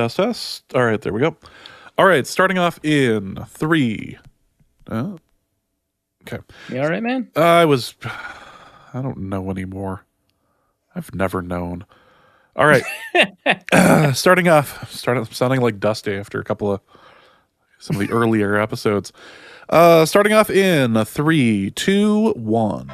test. All right, there we go. All right, starting off in 3. Okay. You all right, man? I don't know anymore. I've never known. All right. Starting sounding like Dusty after some of the earlier episodes. Starting off in 3, 2, 1.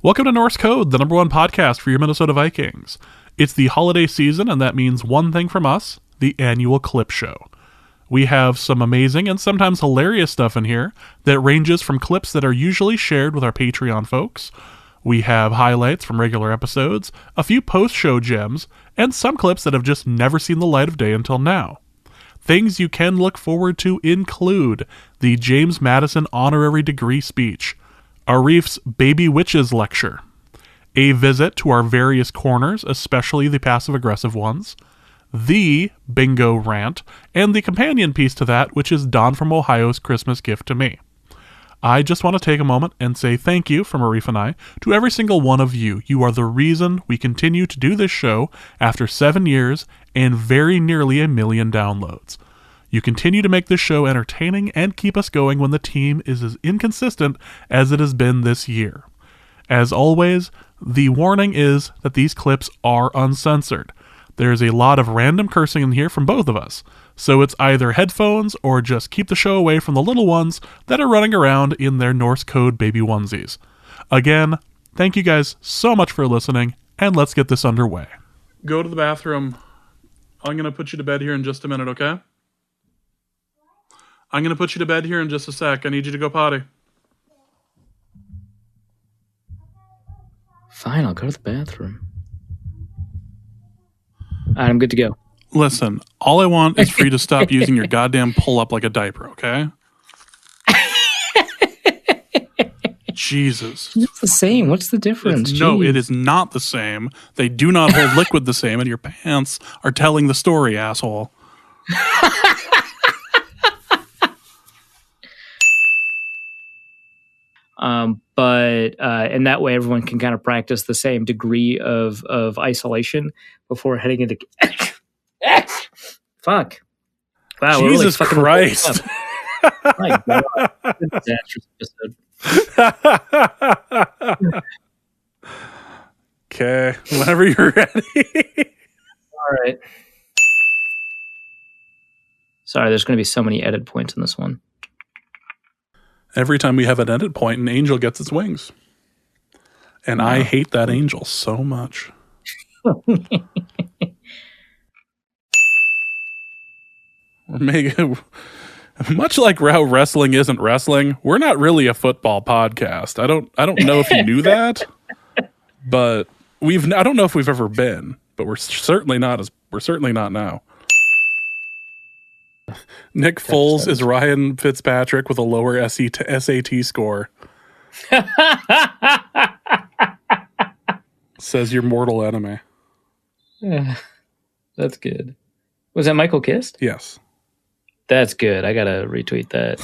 Welcome to Norse Code, the #1 podcast for your Minnesota Vikings. It's the holiday season, and that means one thing from us, the annual clip show. We have some amazing and sometimes hilarious stuff in here that ranges from clips that are usually shared with our Patreon folks. We have highlights from regular episodes, a few post-show gems, and some clips that have just never seen the light of day until now. Things you can look forward to include the James Madison honorary degree speech, Arif's Baby Witches lecture, a visit to our various corners, especially the passive-aggressive ones, the bingo rant, and the companion piece to that, which is Don from Ohio's Christmas gift to me. I just want to take a moment and say thank you from Arif and I to every single one of you. You are the reason we continue to do this show after 7 years and very nearly 1 million downloads. You continue to make this show entertaining and keep us going when the team is as inconsistent as it has been this year. As always, the warning is that these clips are uncensored. There's a lot of random cursing in here from both of us, so it's either headphones or just keep the show away from the little ones that are running around in their Norse code baby onesies. Again, thank you guys so much for listening, and let's get this underway. Go to the bathroom. I'm going to put you to bed here in just a minute, okay? I'm going to put you to bed here in just a sec. I need you to go potty. Fine, I'll go to the bathroom. All right, I'm good to go. Listen, all I want is for you to stop using your goddamn pull-up like a diaper, okay? Jesus. It's the same. What's the difference? No, it is not the same. They do not hold liquid the same, and your pants are telling the story, asshole. But in that way, everyone can kind of practice the same degree of isolation before heading into. Fuck! Wow, Jesus Christ! My God, disastrous episode. Okay, whenever you're ready. All right. Sorry, there's going to be so many edit points in this one. Every time we have an edit point, an angel gets its wings. And I hate that angel so much. Much like how wrestling isn't wrestling, we're not really a football podcast. I don't know if you knew that, but I don't know if we've ever been, but we're certainly not now. Nick Foles is Ryan Fitzpatrick with a lower SAT score. Says your mortal enemy. Yeah, that's good. Was that Michael Kist? Yes. That's good. I gotta retweet that.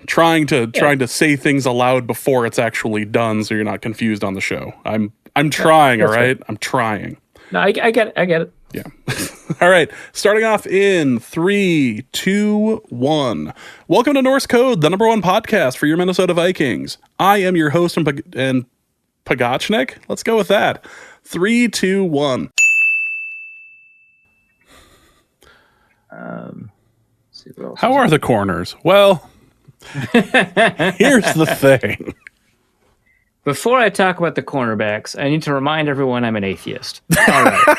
Trying to say things aloud before it's actually done, so you're not confused on the show. I'm trying. All right, I'm trying. No, I get it. Yeah. All right. Starting off in 3, 2, 1. Welcome to Norse Code, the #1 podcast for your Minnesota Vikings. I am your host and Pagachnik. Let's go with that. 3, 2, 1. How are the corners? Well, here's the thing. Before I talk about the cornerbacks, I need to remind everyone I'm an atheist. All right.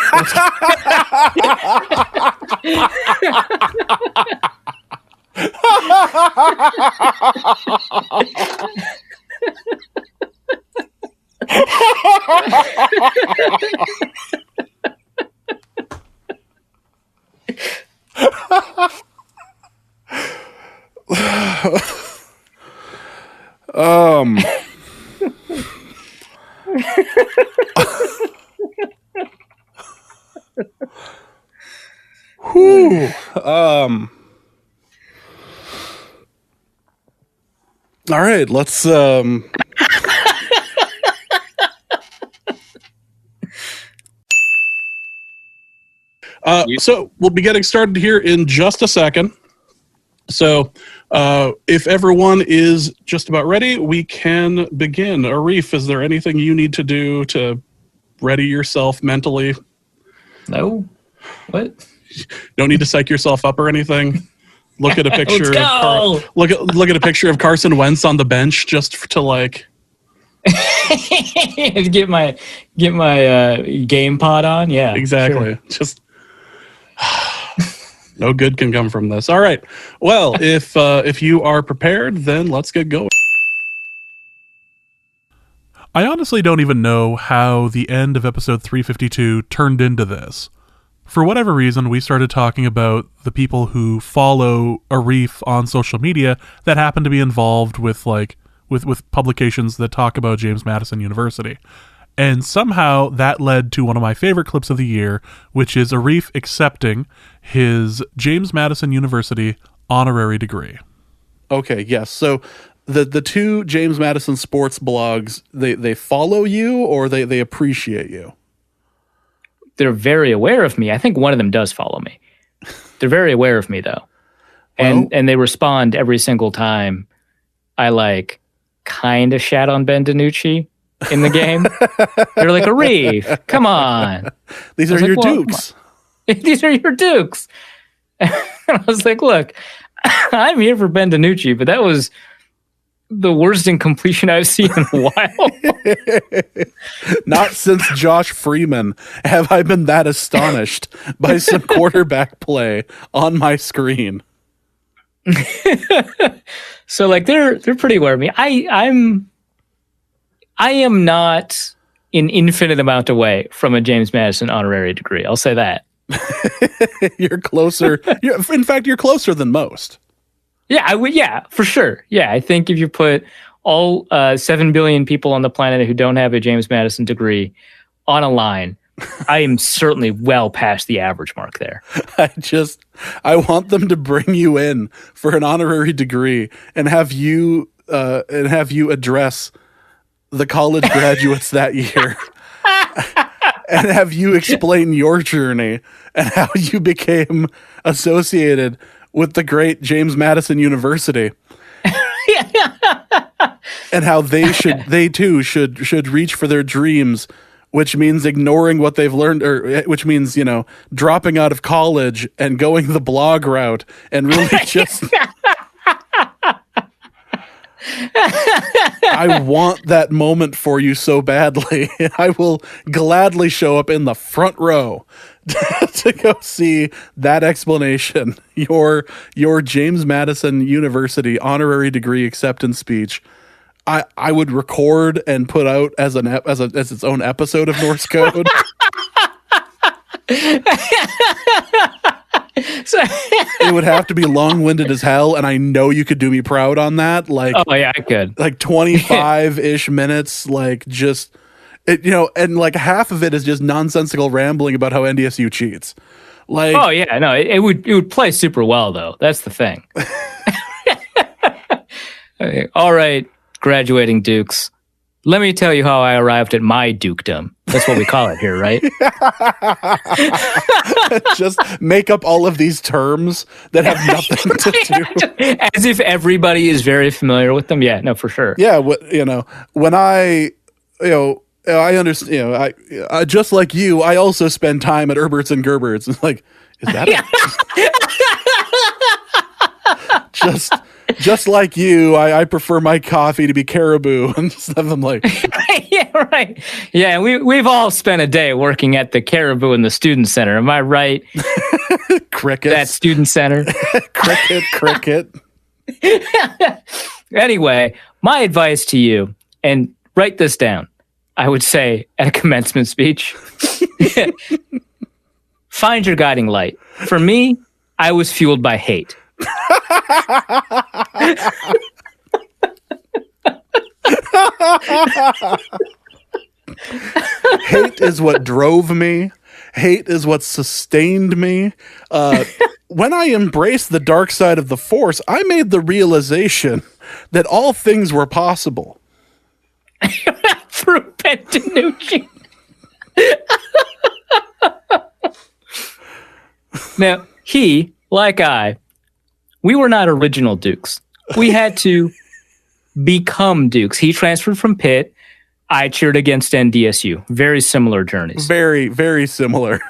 Whew. All right, let's so we'll be getting started here in just a second. So if everyone is just about ready, we can begin. Arif, is there anything you need to do to ready yourself mentally? No. What? Don't need to psych yourself up or anything. Look at a picture. Let's go! Look at a picture of Carson Wentz on the bench just to like get my game pod on. Yeah, exactly. Sure. Just no good can come from this. All right. Well, if you are prepared, then let's get going. I honestly don't even know how the end of episode 352 turned into this. For whatever reason, we started talking about the people who follow Arif on social media that happen to be involved with with publications that talk about James Madison University. And somehow that led to one of my favorite clips of the year, which is Arif accepting his James Madison University honorary degree. Okay, yes. So the two James Madison sports blogs, they follow you or they appreciate you? They're very aware of me. I think one of them does follow me. They're very aware of me, though. And they respond every single time I kind of shat on Ben DiNucci in the game. They're like, Arif, come on. These are your dukes. These are your dukes. And I was like, look, I'm here for Ben DiNucci, but that was the worst incompletion I've seen in a while. Not since Josh Freeman have I been that astonished by some quarterback play on my screen. So they're pretty aware of me. I am not an infinite amount away from a James Madison honorary degree. I'll say that. You're closer. In fact, you're closer than most. Yeah, I would. Yeah, for sure. Yeah, I think if you put all 7 billion people on the planet who don't have a James Madison degree on a line, I am certainly well past the average mark there. I want them to bring you in for an honorary degree and have you address the college graduates that year and have you explain your journey and how you became associated with the great James Madison University. And how they too should reach for their dreams, which means ignoring what they've learned, or which means, dropping out of college and going the blog route and really just I want that moment for you so badly. I will gladly show up in the front row to go see that explanation. Your James Madison University honorary degree acceptance speech. I would record and put out as its own episode of Norse Code. It would have to be long-winded as hell, and I know you could do me proud on that. Oh yeah, I could. 25-ish minutes, just it, and half of it is just nonsensical rambling about how NDSU cheats. Oh yeah, no, it would play super well though. That's the thing. All right, graduating Dukes. Let me tell you how I arrived at my dukedom. That's what we call it here, right? Just make up all of these terms that have nothing to do. As if everybody is very familiar with them. Yeah, no, for sure. Yeah, when I understand, I just like you, I also spend time at Herbert's and Gerbert's. It's like, is that Just like you, I prefer my coffee to be Caribou. And stuff. I'm like, yeah, right. Yeah, we've all spent a day working at the Caribou in the student center. Am I right? Cricket. That student center. Cricket. Anyway, my advice to you, and write this down, I would say at a commencement speech, find your guiding light. For me, I was fueled by hate. Hate is what drove me. Hate is what sustained me. When I embraced the dark side of the Force, I made the realization that all things were possible. Through Pentanucci. Now, he, like I, we were not original Dukes. We had to become Dukes. He transferred from Pitt. I cheered against NDSU. Very similar journeys. Very, very similar.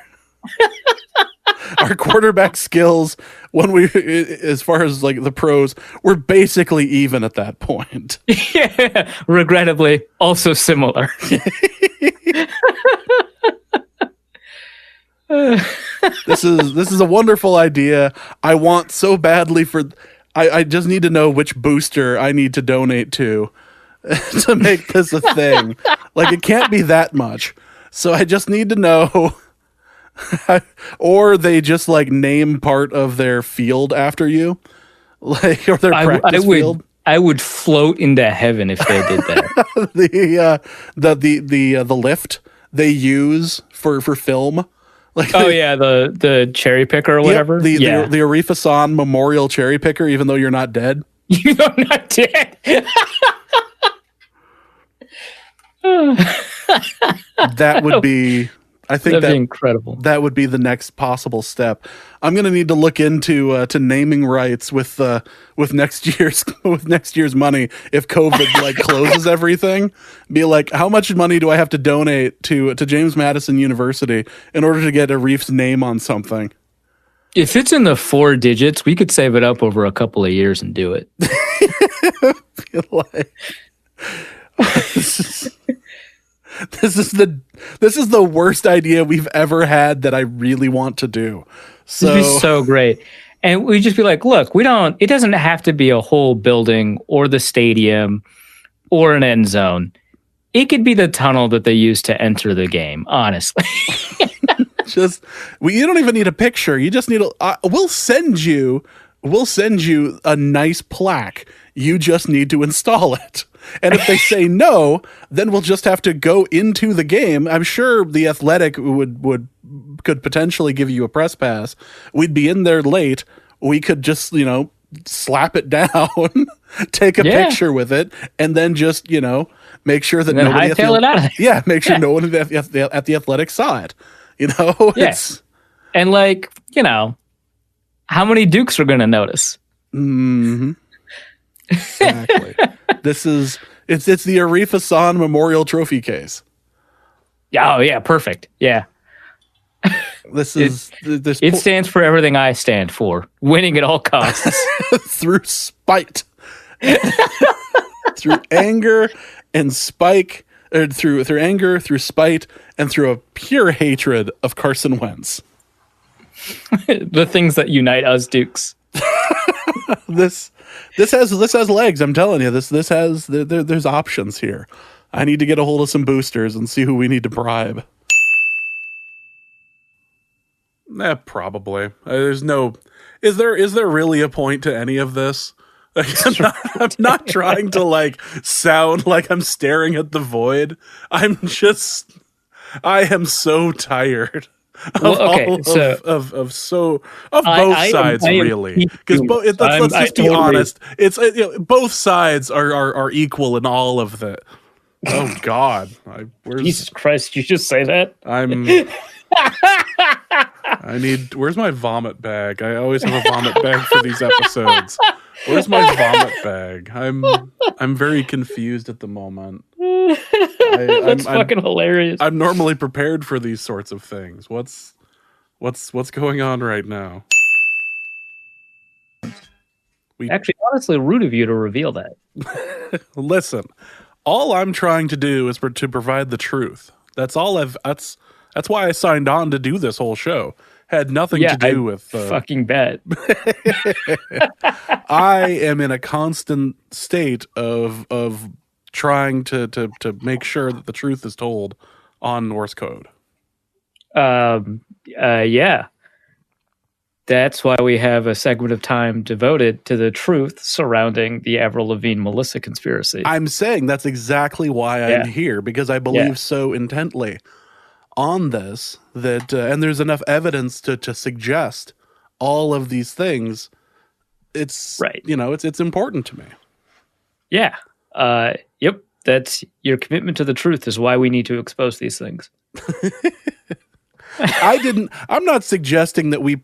Our quarterback skills, as far as like the pros, were basically even at that point. Yeah, regrettably, also similar. This is a wonderful idea. I want so badly for. I just need to know which booster I need to donate to make this a thing. Like, it can't be that much. So I just need to know. Or they just like name part of their field after you, like, or their practice field. I would float into heaven if they did that. the lift they use for film. Like, the cherry picker or whatever. The Arifa San Memorial Cherry Picker, even though you're not dead. You're not dead. That would be. I think that'd be incredible. That would be the next possible step. I'm going to need to look into to naming rights with next year's money if COVID like closes everything. Be like, how much money do I have to donate to James Madison University in order to get Arif's name on something? If it's in the 4 digits, we could save it up over a couple of years and do it. This is the worst idea we've ever had that I really want to do. So it'd be so great. And we'd just be like, look, it doesn't have to be a whole building or the stadium or an end zone. It could be the tunnel that they use to enter the game, honestly. You don't even need a picture. You just need we'll send you a nice plaque. You just need to install it. And if they say no, then we'll just have to go into the game. I'm sure the Athletic could potentially give you a press pass. We'd be in there late. We could just, slap it down, take a picture with it, and then just, make sure that nobody make sure no one at the Athletic saw it. It's and how many Dukes are going to notice? Mm-hmm. Exactly. It's the Arifa San Memorial Trophy case. Oh yeah, perfect. Yeah. It stands for everything I stand for: winning at all costs. Through spite, through anger and spike, or through anger, through spite, and through a pure hatred of Carson Wentz. The things that unite us Dukes. This has legs. I'm telling you, there's options here. I need to get a hold of some boosters and see who we need to bribe. Probably. Is there really a point to any of this? I'm not trying to sound like I'm staring at the void. I am so tired. Both sides, really, because let's just be honest. It's both sides are equal in all of the. Oh God! Jesus Christ! Did you just say that? Where's my vomit bag? I always have a vomit bag for these episodes. Where's my vomit bag? I'm very confused at the moment. That's fucking hilarious. I'm normally prepared for these sorts of things. What's going on right now? Actually, honestly, rude of you to reveal that. Listen, all I'm trying to do is to provide the truth. That's all That's why I signed on to do this whole show. Had nothing to do with fucking bet. I am in a constant state of trying to make sure that the truth is told on Norse code. Yeah. That's why we have a segment of time devoted to the truth surrounding the Avril Lavigne Melissa conspiracy. I'm saying that's exactly why I'm here, because I believe so intently. on this that, and there's enough evidence to suggest all of these things. It's right. It's important to me. Yeah. Yep. That's your commitment to the truth is why we need to expose these things. I'm not suggesting that we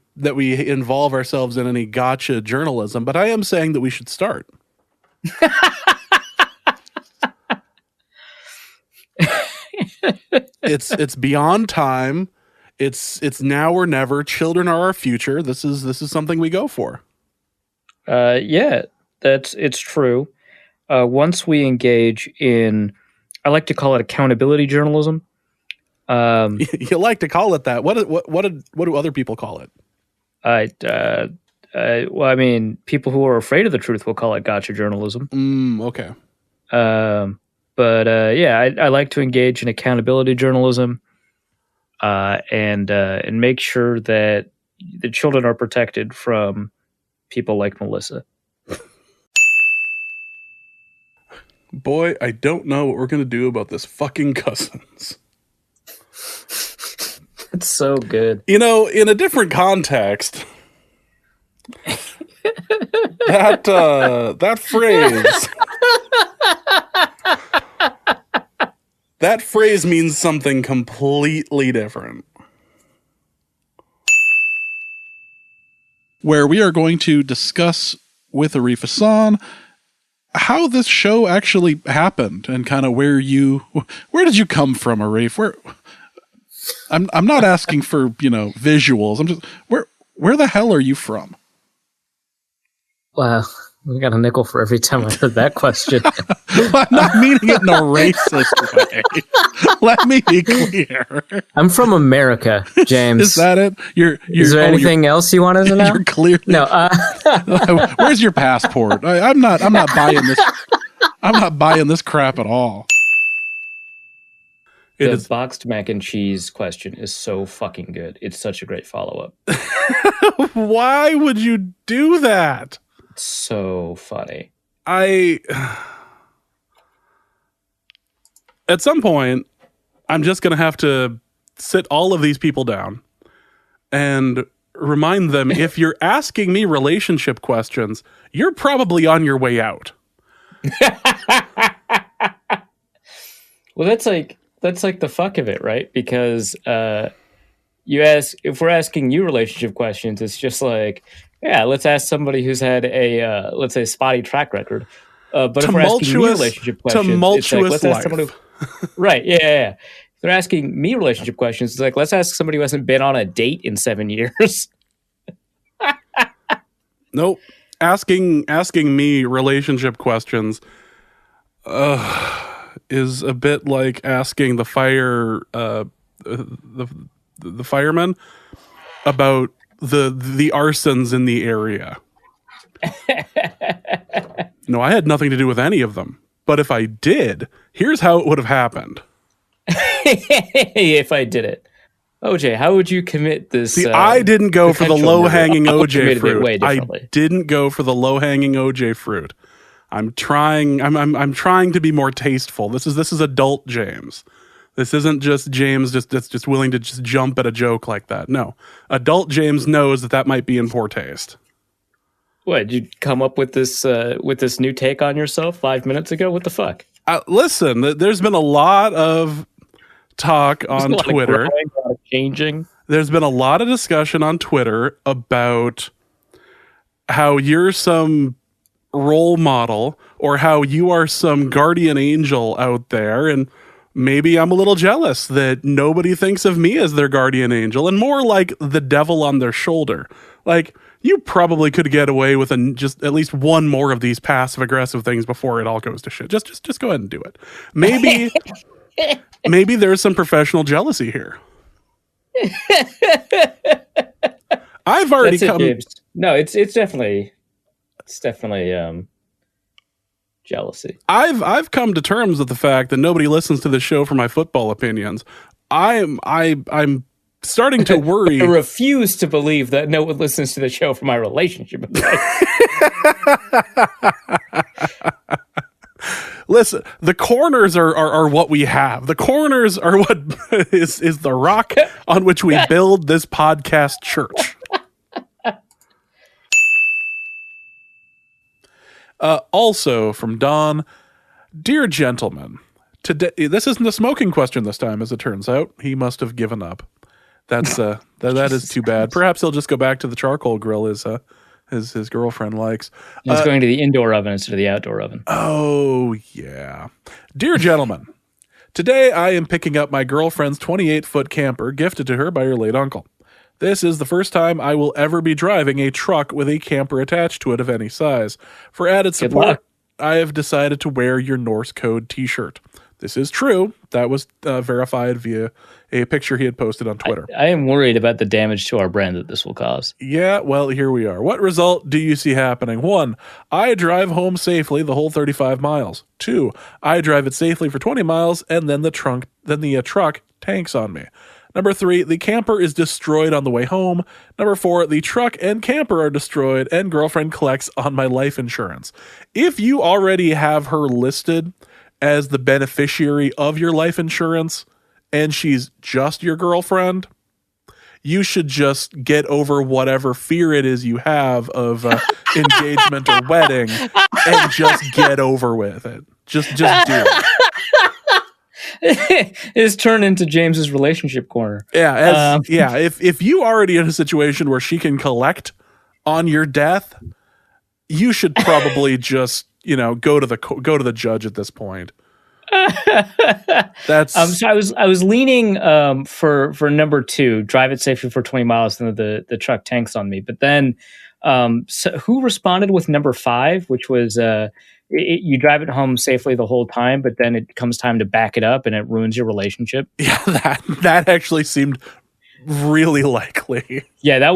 involve ourselves in any gotcha journalism, but I am saying that we should start. It's beyond time. It's now or never. Children are our future. This is something we go for. Yeah, it's true. Once we engage in, I like to call it accountability journalism. You like to call it that. What do other people call it? Well, I mean, people who are afraid of the truth will call it gotcha journalism. Okay. But I like to engage in accountability journalism, and make sure that the children are protected from people like Melissa. Boy, I don't know what we're gonna do about this fucking Cousins. It's so good. In a different context, that phrase. That phrase means something completely different. Where we are going to discuss with Arif Hassan how this show actually happened and kind of where did you come from, Arif? I'm not asking for, visuals. I'm just where the hell are you from? Wow. We got a nickel for every time I heard that question. I'm not meaning it in a racist way. Let me be clear. I'm from America, James. Is that it? Is there anything else you wanted to know? You're clearly no. Where's your passport? I'm not buying this. I'm not buying this crap at all. The boxed mac and cheese question is so fucking good. It's such a great follow-up. Why would you do that? So funny. At some point, I'm just going to have to sit all of these people down and remind them, if you're asking me relationship questions, you're probably on your way out. Well, that's like the fuck of it, right? Because if we're asking you relationship questions, it's just like, yeah, let's ask somebody who's had a, let's say, spotty track record. But if we're asking me relationship questions, it's like, let's ask someone who, right, yeah. If they're asking me relationship questions, it's like, let's ask somebody who hasn't been on a date in 7 years. Nope. Asking me relationship questions is a bit like asking the firemen about the arsons in the area. No, I had nothing to do with any of them. But if I did, here's how it would have happened. If I did it. OJ, how would you commit this? See, I didn't go for the low-hanging OJ fruit. I didn't go for the low-hanging OJ fruit. I'm trying to be more tasteful. This is adult James. This isn't just James just willing to just jump at a joke like that. No. Adult James knows that might be in poor taste. What, did you come up with this new take on yourself 5 minutes ago? What the fuck? Listen, there's been a lot of talk on Twitter. Changing. There's been a lot of discussion on Twitter about how you're some role model or how you are some guardian angel out there, and maybe I'm a little jealous that nobody thinks of me as their guardian angel and more like the devil on their shoulder. Like, you probably could get away with just at least one more of these passive aggressive things before it all goes to shit. Just go ahead and do it. Maybe there's some professional jealousy here. I've already come. No, it's definitely jealousy. I've come to terms with the fact that nobody listens to the show for my football opinions. I'm starting to worry. I refuse to believe that no one listens to the show for my relationship advice. Listen, the corners are what we have. The corners are what is the rock on which we build this podcast church. Also from Don, dear gentlemen, today this isn't a smoking question this time, as it turns out. He must have given up. That's that is too bad. Perhaps he'll just go back to the charcoal grill his girlfriend likes. He's going to the indoor oven instead of the outdoor oven. Oh yeah, dear gentlemen, today I am picking up my girlfriend's 28-foot camper gifted to her by her late uncle. This is the first time I will ever be driving a truck with a camper attached to it of any size. For added support, I have decided to wear your Norse code t-shirt. This is true. That was verified via a picture he had posted on Twitter. I am worried about the damage to our brand that this will cause. Yeah, well, here we are. What result do you see happening? 1, I drive home safely the whole 35 miles. 2, I drive it safely for 20 miles, and then the truck tanks on me. Number 3, the camper is destroyed on the way home. Number 4, the truck and camper are destroyed, and girlfriend collects on my life insurance. If you already have her listed as the beneficiary of your life insurance, and she's just your girlfriend, you should just get over whatever fear it is you have of engagement or wedding, and just get over with it. Just do it. It's turned into James's relationship corner. Yeah, If you already in a situation where she can collect on your death, you should probably just go to the judge at this point. That's so I was leaning for number 2, drive it safely for 20 miles, and the truck tanks on me. But then, so who responded with number 5, which was you drive it home safely the whole time, but then it comes time to back it up and it ruins your relationship. Yeah, that actually seemed really likely. Yeah, that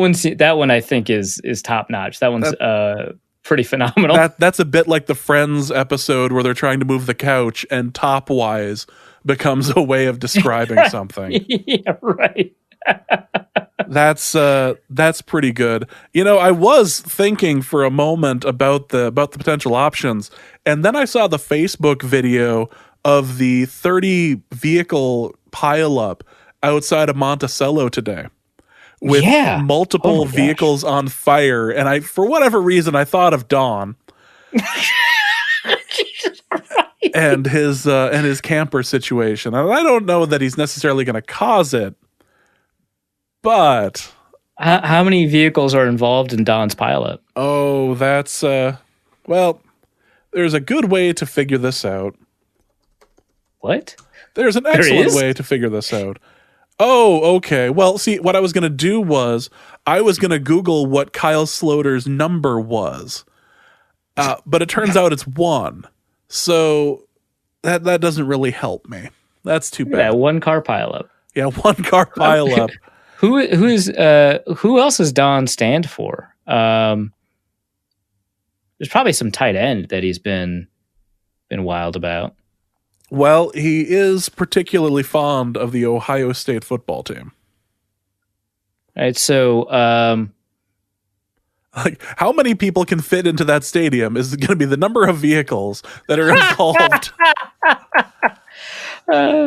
one I think is top notch. That one's pretty phenomenal. That's a bit like the Friends episode where they're trying to move the couch and top-wise becomes a way of describing something. Yeah, right. That's pretty good. I was thinking for a moment about the potential options, and then I saw the Facebook video of the 30 vehicle pileup outside of Monticello today, with multiple vehicles on fire, and for whatever reason I thought of Don. Jesus Christ. And his camper situation. And I don't know that he's necessarily going to cause it, but how many vehicles are involved in Don's pileup? Oh, that's well, there's a good way to figure this out. What? There's an excellent way to figure this out. Oh, okay. Well, see, what I was going to do was I was going to Google what Kyle Sloter's number was, but it turns out it's 1. So that doesn't really help me. That's too bad. Yeah, 1 car pileup. Yeah, 1 car pileup. Who else does Don stand for? There's probably some tight end that he's been wild about. Well, he is particularly fond of the Ohio State football team. All right, so like, how many people can fit into that stadium is going to be the number of vehicles that are involved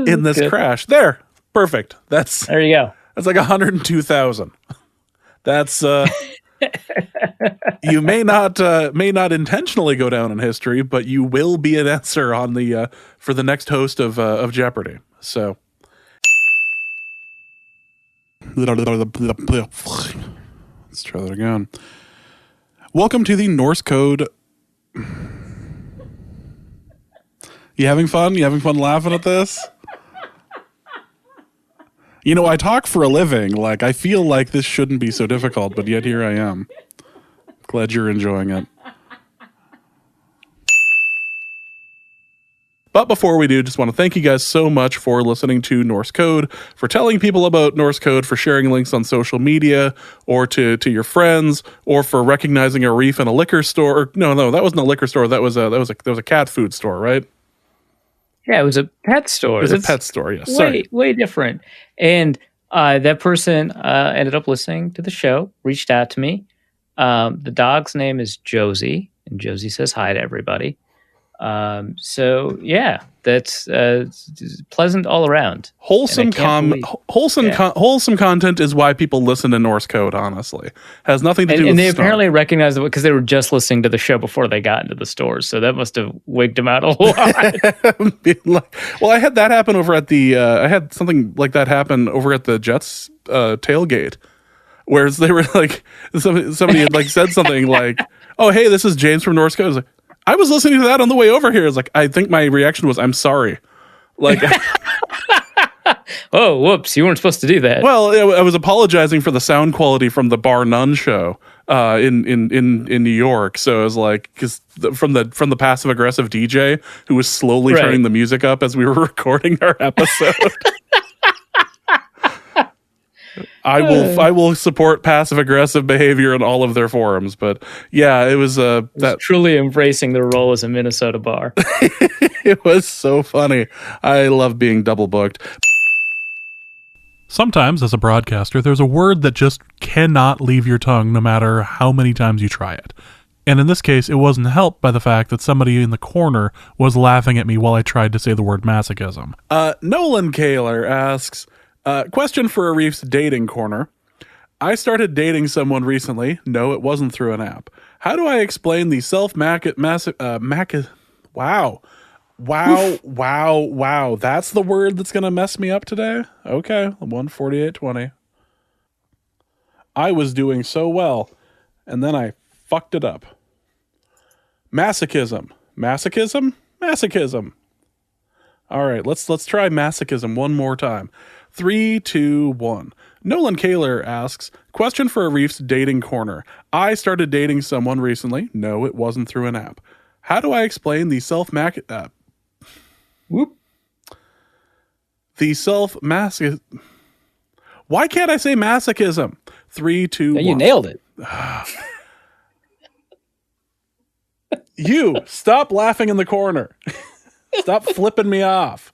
in this crash. There, perfect. There you go. That's like 102,000. That's you may not intentionally go down in history, but you will be an answer on the for the next host of Jeopardy. So let's try that again. Welcome to the Norse code. You having fun? You having fun laughing at this? I talk for a living. Like, I feel like this shouldn't be so difficult, but yet here I am. Glad you're enjoying it. But before we do, just want to thank you guys so much for listening to Norse Code, for telling people about Norse Code, for sharing links on social media or to your friends, or for recognizing a reef in a liquor store. No, that wasn't a liquor store. That was a cat food store, right? Yeah, it was a pet store. It was a pet store, yes. Way different. And that person ended up listening to the show, reached out to me. The dog's name is Josie, and Josie says hi to everybody. So yeah, that's pleasant all around. Wholesome content is why people listen to Norse Code. Honestly, has nothing to do with. And they apparently recognized it because they were just listening to the show before they got into the stores, so that must have wigged them out a lot. Well, I had that happen over at the. I had something like that happen over at the Jets tailgate, whereas they were like somebody had like said something like, "Oh, hey, this is James from Norse Code." I was like, I was listening to that on the way over here. It's like, I think my reaction was, I'm sorry. Like, oh, whoops, you weren't supposed to do that. Well, I was apologizing for the sound quality from the Bar None show in New York. So it was like, because from the passive aggressive DJ who was slowly turning the music up as we were recording our episode. I will support passive aggressive behavior in all of their forums, but yeah, it was that truly embracing their role as a Minnesota bar. It was so funny. I love being double booked. Sometimes, as a broadcaster, there's a word that just cannot leave your tongue no matter how many times you try it. And in this case, it wasn't helped by the fact that somebody in the corner was laughing at me while I tried to say the word masochism. Nolan Kaler asks, question for Arif's dating corner. I started dating someone recently. No, it wasn't through an app. How do I explain the Wow. That's the word that's going to mess me up today? Okay, 148.20. I was doing so well, and then I fucked it up. Masochism. All right, let's try masochism one more time. 3, 2, 1. Nolan Kaler asks, question for Arif's dating corner. I started dating someone recently. No, it wasn't through an app. How do I explain the Why can't I say masochism? 3, 2, 1. You nailed it. You, stop laughing in the corner. Stop flipping me off.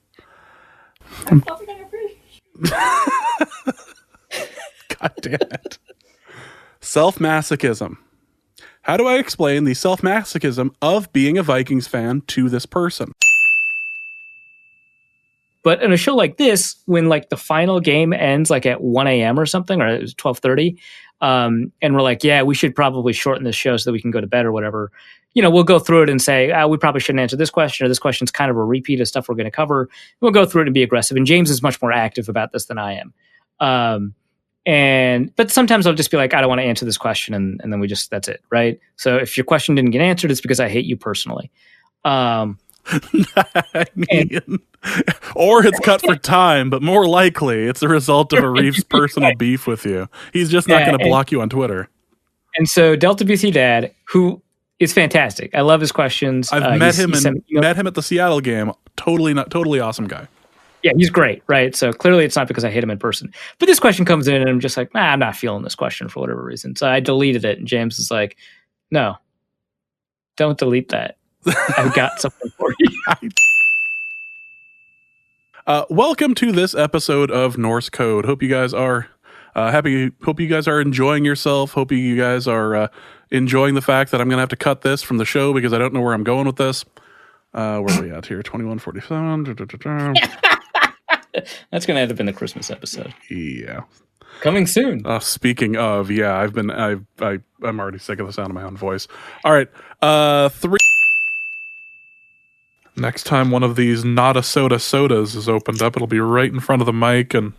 I'm flipping on your face. God damn it. Self-masochism. How do I explain the self-masochism of being a Vikings fan to this person? But in a show like this, when like the final game ends like at 1 a.m. or something, or it was 12:30, and we're like, yeah, we should probably shorten this show so that we can go to bed or whatever. You know, we'll go through it and say, we probably shouldn't answer this question, or this question's kind of a repeat of stuff we're going to cover. We'll go through it and be aggressive. And James is much more active about this than I am. But sometimes I'll just be like, I don't want to answer this question. And then that's it. Right. So if your question didn't get answered, it's because I hate you personally. Or it's cut for time, but more likely it's the result of Arif's personal beef with you. He's just not going to block you on Twitter. And so Delta BC Dad, who is fantastic. I love his questions. I've met him at the Seattle game. Totally awesome guy. Yeah, he's great, right? So clearly it's not because I hate him in person. But this question comes in and I'm just like, I'm not feeling this question for whatever reason. So I deleted it and James is like, no, don't delete that. I've got something for you. Welcome to this episode of Norse Code. Hope you guys are happy. Hope you guys are enjoying yourself. Hope you guys are enjoying the fact that I'm going to have to cut this from the show because I don't know where I'm going with this. Where are we at here? 21:47. That's going to end up in the Christmas episode. Yeah. Coming soon. Speaking of, yeah, I'm already sick of the sound of my own voice. All right. 3. Next time one of these not a sodas is opened up, it'll be right in front of the mic and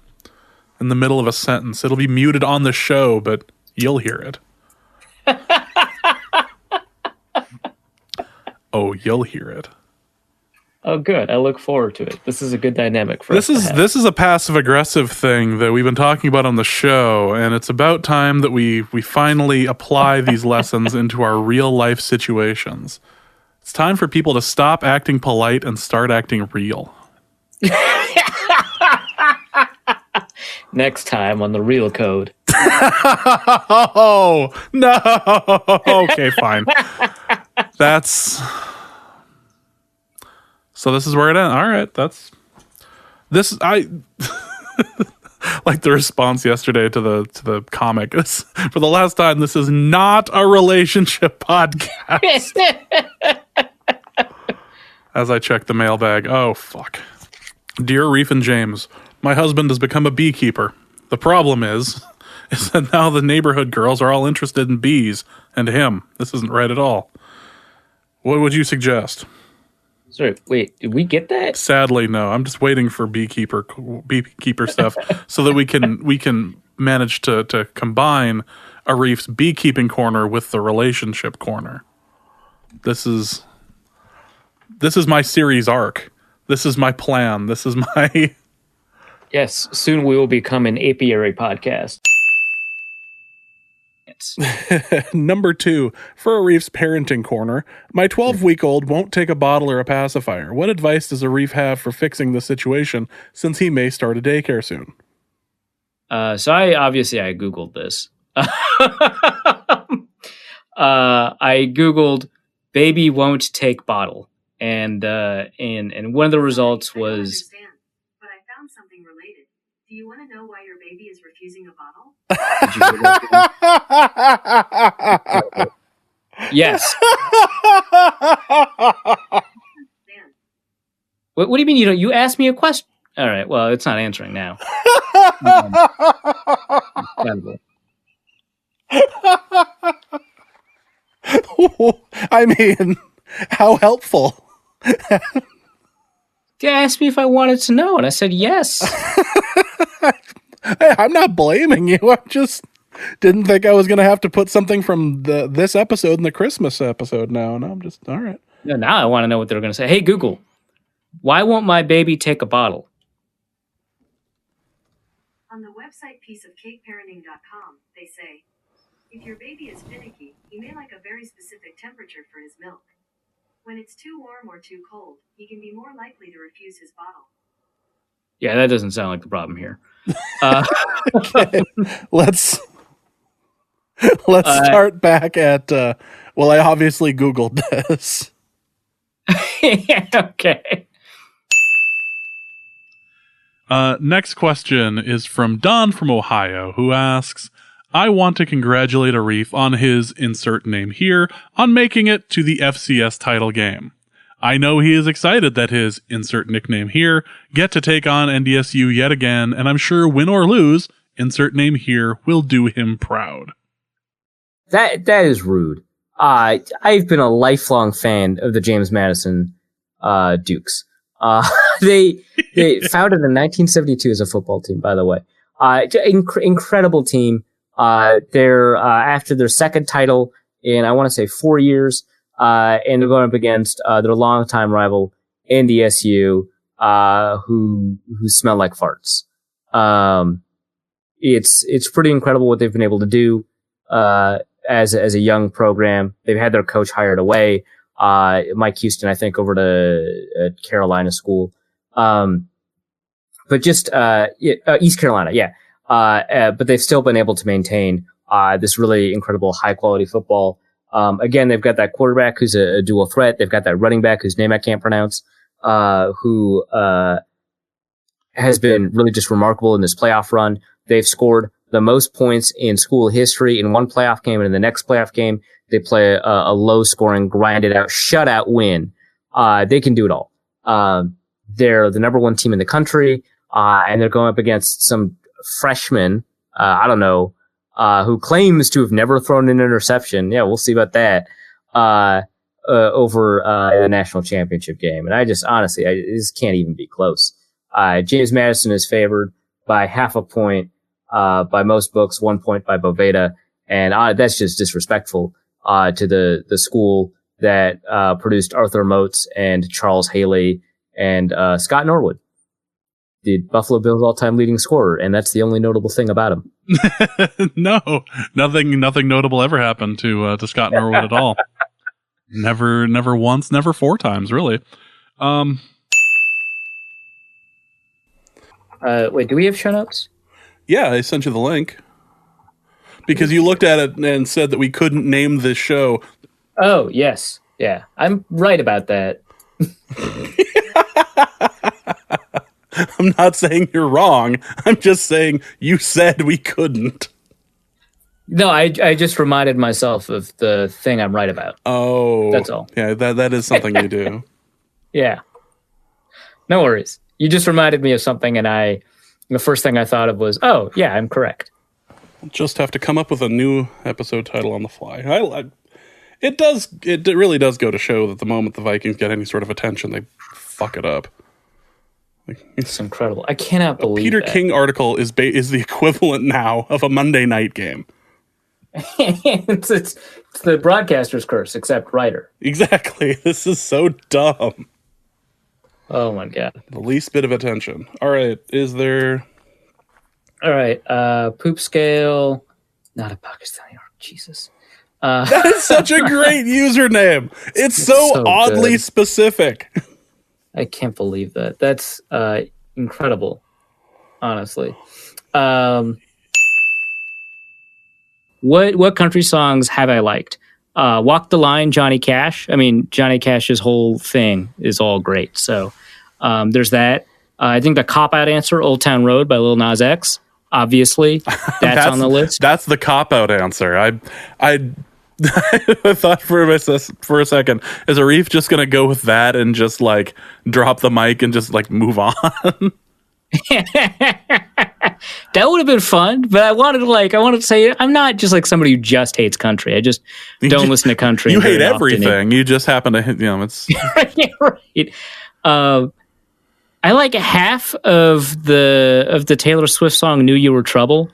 in the middle of a sentence. It'll be muted on the show, but you'll hear it. Oh, you'll hear it. Oh, good. I look forward to it. This is a good dynamic for us. This is a passive aggressive thing that we've been talking about on the show, and it's about time that we finally apply these lessons into our real life situations. It's time for people to stop acting polite and start acting real. Next time on the Real Code. Oh, no. Okay, fine. So this is where it ends. All right, I like the response yesterday to the comic. For the last time, this is not a relationship podcast. as I check the mailbag. Oh, fuck. Dear Reef and James, my husband has become a beekeeper. The problem is that now the neighborhood girls are all interested in bees and him. This isn't right at all. What would you suggest? Sorry, wait, did we get that? Sadly, no. I'm just waiting for beekeeper stuff so that we can manage to combine Arif's beekeeping corner with the relationship corner. This is my series arc. This is my plan. This is my... Yes, soon we will become an apiary podcast. Number 2, for Arif's parenting corner, my 12-week-old won't take a bottle or a pacifier. What advice does Arif have for fixing the situation, since he may start a daycare soon? So I Googled this. I Googled baby won't take bottle. And one of the results was... But I found something related. Do you want to know why your baby is refusing a bottle? Yes. What do you mean you asked me a question? All right, well, it's not answering now. I mean, how helpful. They asked me if I wanted to know, and I said yes. Hey, I'm not blaming you. I just didn't think I was going to have to put something from this episode in the Christmas episode now. And I'm just, all right. No, now I want to know what they're going to say. Hey, Google, why won't my baby take a bottle? On the website pieceofcakeparenting.com, they say, if your baby is finicky, he may like a very specific temperature for his milk. When it's too warm or too cold, he can be more likely to refuse his bottle. Yeah, that doesn't sound like the problem here. Okay. Let's start back at, well, I obviously Googled this. Okay. Next question is from Don from Ohio, who asks, I want to congratulate Arif on his insert name here on making it to the FCS title game. I know he is excited that his insert nickname here get to take on NDSU yet again, and I'm sure win or lose, insert name here will do him proud. That is rude. I've been a lifelong fan of the James Madison Dukes. They founded in 1972 as a football team, by the way. Incredible team. They're after their second title in, I want to say, 4 years. And they're going up against their longtime rival NDSU, who smell like farts. It's pretty incredible what they've been able to do as a young program. They've had their coach hired away, Mike Houston, I think, over to Carolina school, but just East Carolina, yeah. But they've still been able to maintain this really incredible high quality football. Again, they've got that quarterback who's a dual threat. They've got that running back whose name I can't pronounce, who has been really just remarkable in this playoff run. They've scored the most points in school history in one playoff game, and in the next playoff game, they play a low-scoring, grinded-out, shutout win. They can do it all. They're the number one team in the country, and they're going up against some freshman, I don't know, who claims to have never thrown an interception. Yeah, we'll see about that. Over in the national championship game. And I just, honestly, this can't even be close. James Madison is favored by 0.5 point, by most books, 1 point by Boveda. And that's just disrespectful to the school that produced Arthur Moats and Charles Haley and Scott Norwood, the Buffalo Bills all-time leading scorer, and that's the only notable thing about him. No, nothing notable ever happened to Scott Norwood at all. Never once, never 4 times, really. Wait, do we have show notes? Yeah, I sent you the link because you looked at it and said that we couldn't name this show. Oh, yes. Yeah, I'm right about that. I'm not saying you're wrong. I'm just saying you said we couldn't. No, I just reminded myself of the thing I'm right about. Oh. That's all. Yeah, that is something you do. Yeah. No worries. You just reminded me of something, and the first thing I thought of was, oh, yeah, I'm correct. Just have to come up with a new episode title on the fly. It really does go to show that the moment the Vikings get any sort of attention, they fuck it up. It's incredible. I cannot believe Peter that. King article is the equivalent now of a Monday night game. it's the broadcaster's curse, except writer. Exactly. This is so dumb. Oh my god. The least bit of attention. All right. Is there... All right. Poop scale. Not a Pakistani. Jesus. That is such a great username. It's so oddly good. specific. I can't believe that. That's incredible, honestly. What country songs have I liked? Walk the Line, Johnny Cash. I mean, Johnny Cash's whole thing is all great. So there's that. I think the cop-out answer, Old Town Road by Lil Nas X. Obviously, that's on the list. That's the cop-out answer. I I thought for a second, is Arif just going to go with that and just like drop the mic and just like move on? That would have been fun, but I wanted to say I'm not just like somebody who just hates country. I just don't listen to country. You hate everything. You just happen to, it's right. I like half of the Taylor Swift song "Knew You Were Trouble,"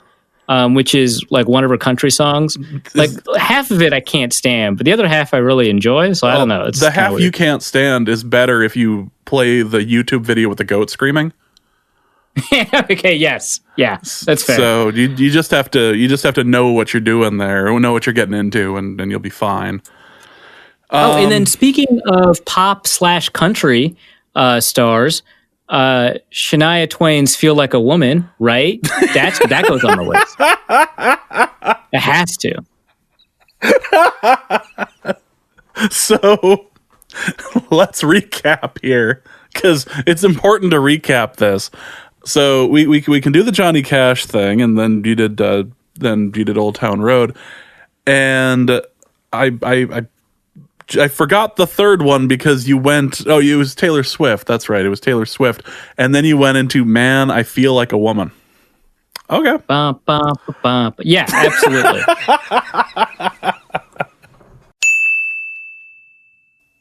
which is like one of her country songs. Like half of it I can't stand, but the other half I really enjoy. So I don't know. It's the half weird. You can't stand is better if you play the YouTube video with the goat screaming. Okay. Yes. Yeah. That's fair. So you just have to know what you're doing there, or know what you're getting into, and you'll be fine. And then speaking of pop/country stars, Shania Twain's "Feel Like a Woman," right? That goes on the list. It has to. So let's recap here, because it's important to recap this. So we can do the Johnny Cash thing, and then you did Old Town Road, and I forgot the third one because you went. Oh, it was Taylor Swift. That's right, it was Taylor Swift, and then you went into "Man, I Feel Like a Woman." Okay. Bum, bum, bum. Yeah, absolutely.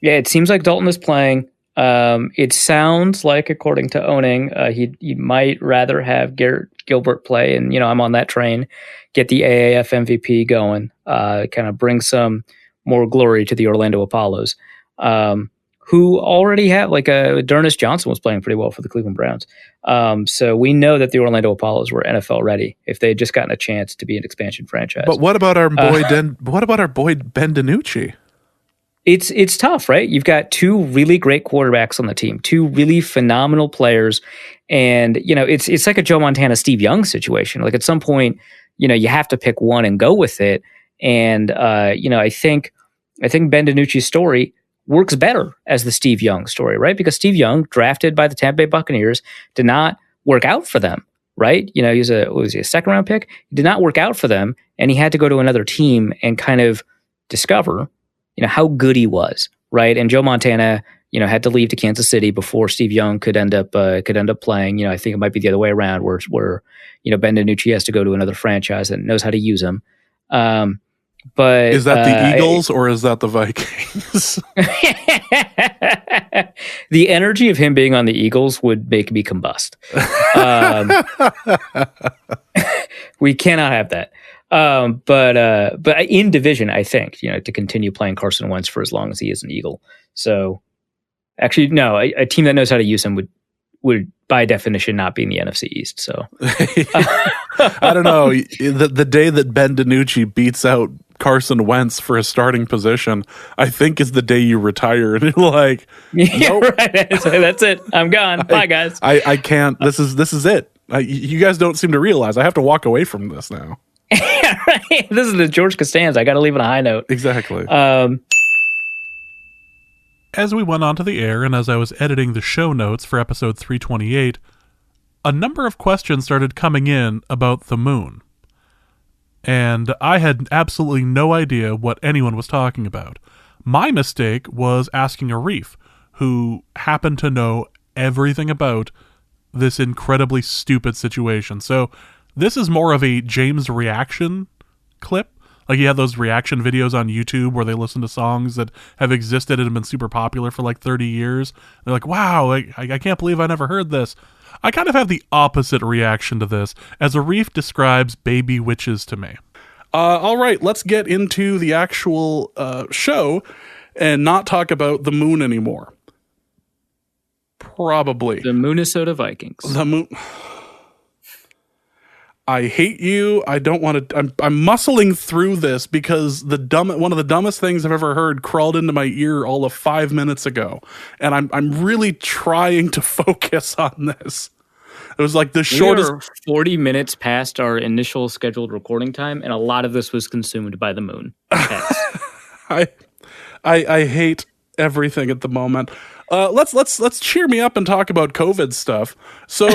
Yeah, it seems like Dalton is playing. It sounds like, according to Owning, he might rather have Garrett Gilbert play, and I'm on that train. Get the AAF MVP going, kind of bring some more glory to the Orlando Apollos, who already have Dernis Johnson was playing pretty well for the Cleveland Browns. So we know that the Orlando Apollos were NFL ready if they had just gotten a chance to be an expansion franchise. But what about our boy Ben DiNucci? It's tough, right? You've got two really great quarterbacks on the team, two really phenomenal players, and it's like a Joe Montana, Steve Young situation. Like at some point, you have to pick one and go with it. And I think Ben DiNucci's story works better as the Steve Young story, right? Because Steve Young, drafted by the Tampa Bay Buccaneers, did not work out for them, right? He was a second round pick. He did not work out for them, and he had to go to another team and kind of discover how good he was, right? And Joe Montana, had to leave to Kansas City before Steve Young could end up playing. I think it might be the other way around, where Ben DiNucci has to go to another franchise that knows how to use him. But is that the Eagles or is that the Vikings? The energy of him being on the Eagles would make me combust. We cannot have that. But in division, I think, to continue playing Carson Wentz for as long as he is an Eagle. So actually, no, a team that knows how to use him would by definition not be in the NFC East. So I don't know. The day that Ben DiNucci beats out Carson Wentz for a starting position, I think is the day you retire. And you're like, nope. Right. So that's it. I'm gone. Bye, guys. I can't. This is it. You guys don't seem to realize I have to walk away from this now. Right. This is the George Costanza. I got to leave on a high note. Exactly. As we went onto the air and as I was editing the show notes for episode 328, a number of questions started coming in about the moon. And I had absolutely no idea what anyone was talking about. My mistake was asking Arif, who happen to know everything about this incredibly stupid situation. So this is more of a James reaction clip. Like, you have those reaction videos on YouTube where they listen to songs that have existed and have been super popular for like 30 years. They're like, wow, I can't believe I never heard this. I kind of have the opposite reaction to this, as Arif describes baby witches to me. All right, let's get into the actual show and not talk about the moon anymore. Probably. The Minnesota Vikings. The moon. I hate you. I don't want to. I'm muscling through this because one of the dumbest things I've ever heard crawled into my ear all of 5 minutes ago, and I'm really trying to focus on this. It was like the shortest. We are 40 minutes past our initial scheduled recording time, and a lot of this was consumed by the moon. I hate everything at the moment. Let's cheer me up and talk about COVID stuff. So.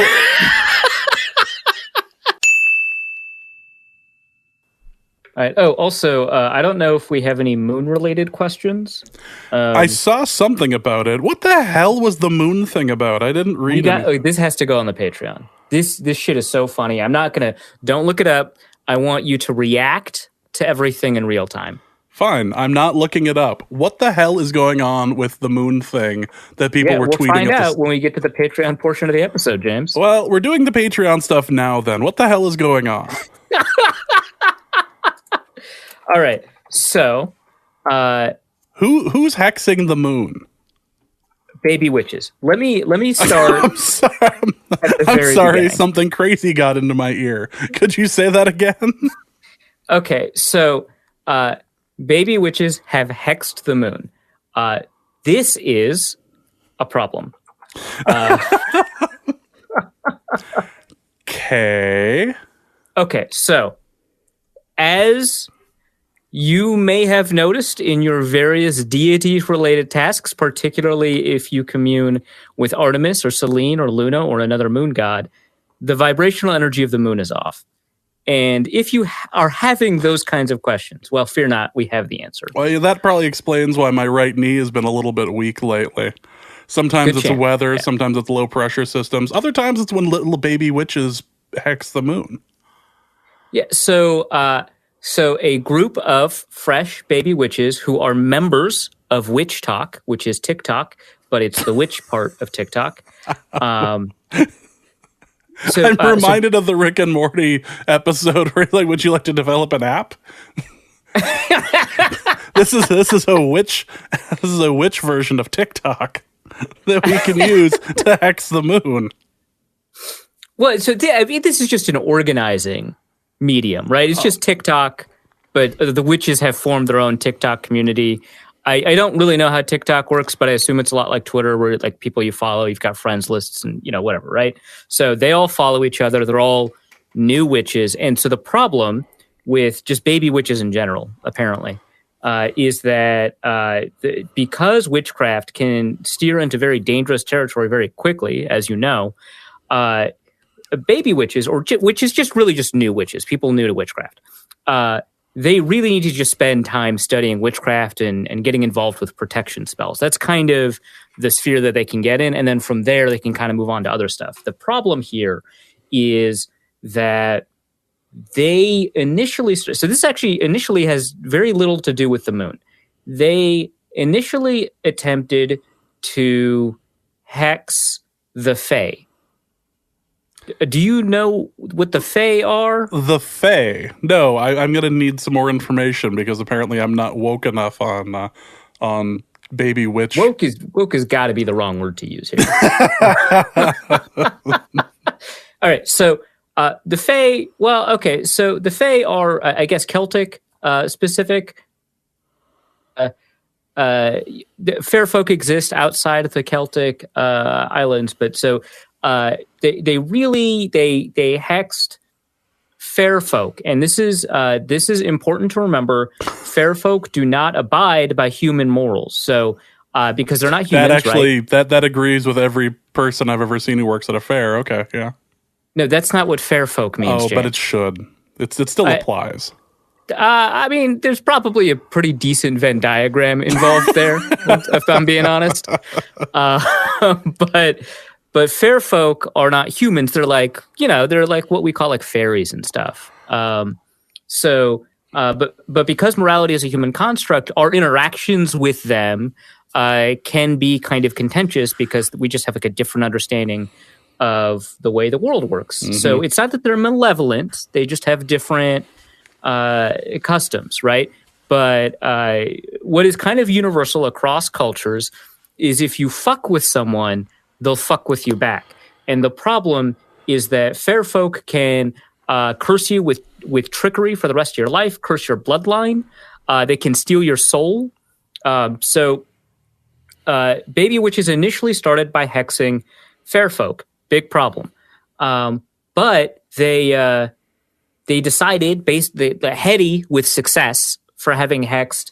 All right. Oh, also, I don't know if we have any moon-related questions. I saw something about it. What the hell was the moon thing about? I didn't read it. This has to go on the Patreon. This shit is so funny. I'm not going to... Don't look it up. I want you to react to everything in real time. Fine. I'm not looking it up. What the hell is going on with the moon thing that people were tweeting? We'll find out when we get to the Patreon portion of the episode, James. Well, we're doing the Patreon stuff now then. What the hell is going on? All right, so who's hexing the moon? Baby witches. Let me start. I'm sorry. Beginning. Something crazy got into my ear. Could you say that again? Okay, so baby witches have hexed the moon. This is a problem. Okay, so as you may have noticed in your various deity-related tasks, particularly if you commune with Artemis or Selene or Luna or another moon god, the vibrational energy of the moon is off. And if you are having those kinds of questions, well, fear not, we have the answer. Well, yeah, that probably explains why my right knee has been a little bit weak lately. Sometimes it's weather, sometimes it's low pressure systems. Other times it's when little baby witches hex the moon. Yeah, so a group of fresh baby witches who are members of Witch Talk, which is TikTok, but it's the witch part of TikTok. I'm reminded of the Rick and Morty episode where like, would you like to develop an app? This is a witch version of TikTok that we can use to hex the moon. Well, so this is just an organizing medium, right? It's just TikTok, but the witches have formed their own TikTok community. I don't really know how TikTok works, but I assume it's a lot like Twitter, where like people you follow, you've got friends lists and whatever, right? So they all follow each other. They're all new witches, and so the problem with just baby witches in general, apparently, is that because witchcraft can steer into very dangerous territory very quickly, as you know. Baby witches, which is just really just new witches, people new to witchcraft, they really need to just spend time studying witchcraft and getting involved with protection spells. That's kind of the sphere that they can get in, and then from there they can kind of move on to other stuff. The problem here is that they initially... So this actually initially has very little to do with the moon. They initially attempted to hex the Fae. Do you know what the Fae are? The Fae? No, I'm going to need some more information because apparently I'm not woke enough on baby witch. Woke has got to be the wrong word to use here. All right, so the Fae. Well, okay, so the Fae are, I guess, Celtic specific. Fair folk exist outside of the Celtic islands, but so. They hexed fair folk, and this is important to remember. Fair folk do not abide by human morals, so because they're not humans. That actually right? that agrees with every person I've ever seen who works at a fair. Okay, yeah. No, that's not what fair folk means. Oh, James. but it should. It still applies. I mean, there's probably a pretty decent Venn diagram involved there, if I'm being honest. But fair folk are not humans. They're like, they're like what we call like fairies and stuff. But because morality is a human construct, our interactions with them can be kind of contentious because we just have like a different understanding of the way the world works. Mm-hmm. So it's not that they're malevolent; they just have different customs, right? But what is kind of universal across cultures is if you fuck with someone, they'll fuck with you back. And the problem is that fair folk can curse you with trickery for the rest of your life, curse your bloodline. They can steal your soul. So baby witches initially started by hexing fair folk. Big problem. But they decided, based the heady with success for having hexed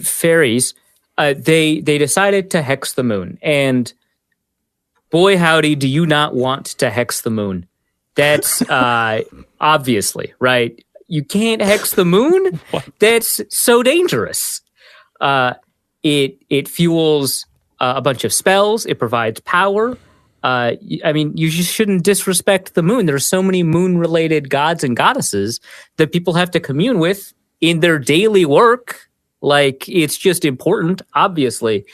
fairies, they decided to hex the moon. And boy, howdy, do you not want to hex the moon? That's obviously, right? You can't hex the moon? That's so dangerous. It fuels a bunch of spells. It provides power. I mean, you just shouldn't disrespect the moon. There's so many moon-related gods and goddesses that people have to commune with in their daily work. Like, it's just important, obviously.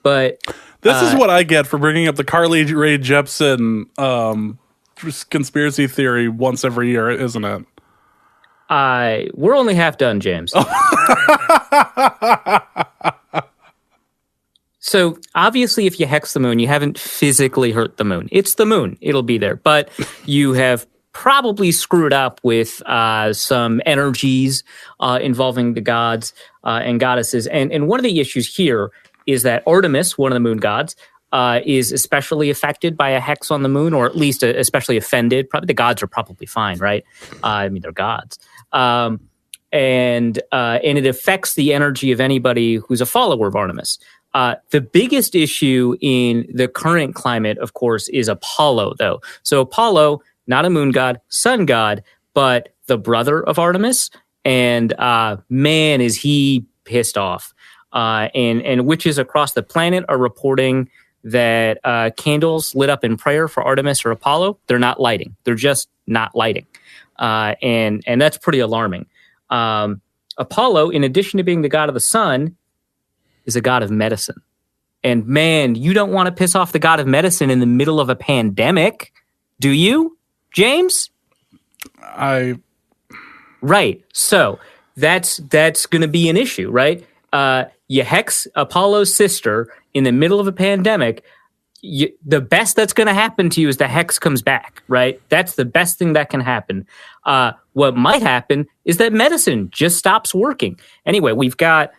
But this is what I get for bringing up the Carly Rae Jepsen conspiracy theory once every year, isn't it? We're only half done, James. So obviously, if you hex the moon, you haven't physically hurt the moon. It's the moon. It'll be there. But you have probably screwed up with some energies involving the gods and goddesses. And one of the issues here is that Artemis, one of the moon gods, is especially affected by a hex on the moon, or at least especially offended. Probably the gods are probably fine, right? I mean, they're gods. And it affects the energy of anybody who's a follower of Artemis. The biggest issue in the current climate, of course, is Apollo, though. So Apollo, not a moon god, sun god, but the brother of Artemis. And man, is he pissed off. And witches across the planet are reporting that candles lit up in prayer for Artemis or Apollo, they're not lighting. They're just not lighting. And that's pretty alarming. Apollo, in addition to being the god of the sun, is a god of medicine. And man, you don't want to piss off the god of medicine in the middle of a pandemic, do you, James? Right. So that's going to be an issue, right? You hex Apollo's sister in the middle of a pandemic. The best that's going to happen to you is the hex comes back, right? That's the best thing that can happen. What might happen is that medicine just stops working. Anyway, we've got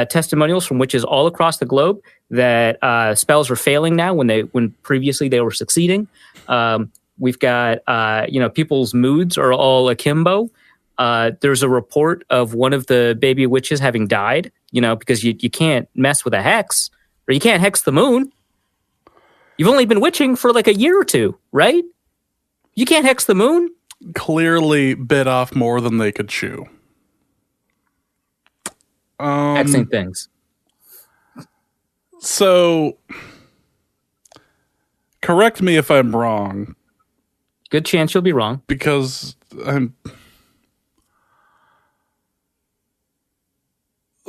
testimonials from witches all across the globe that spells are failing now when previously they were succeeding. We've got people's moods are all akimbo. There's a report of one of the baby witches having died, because you can't mess with a hex, or you can't hex the moon. You've only been witching for like a year or two, right? You can't hex the moon. Clearly bit off more than they could chew. Hexing things. So, correct me if I'm wrong. Good chance you'll be wrong. Because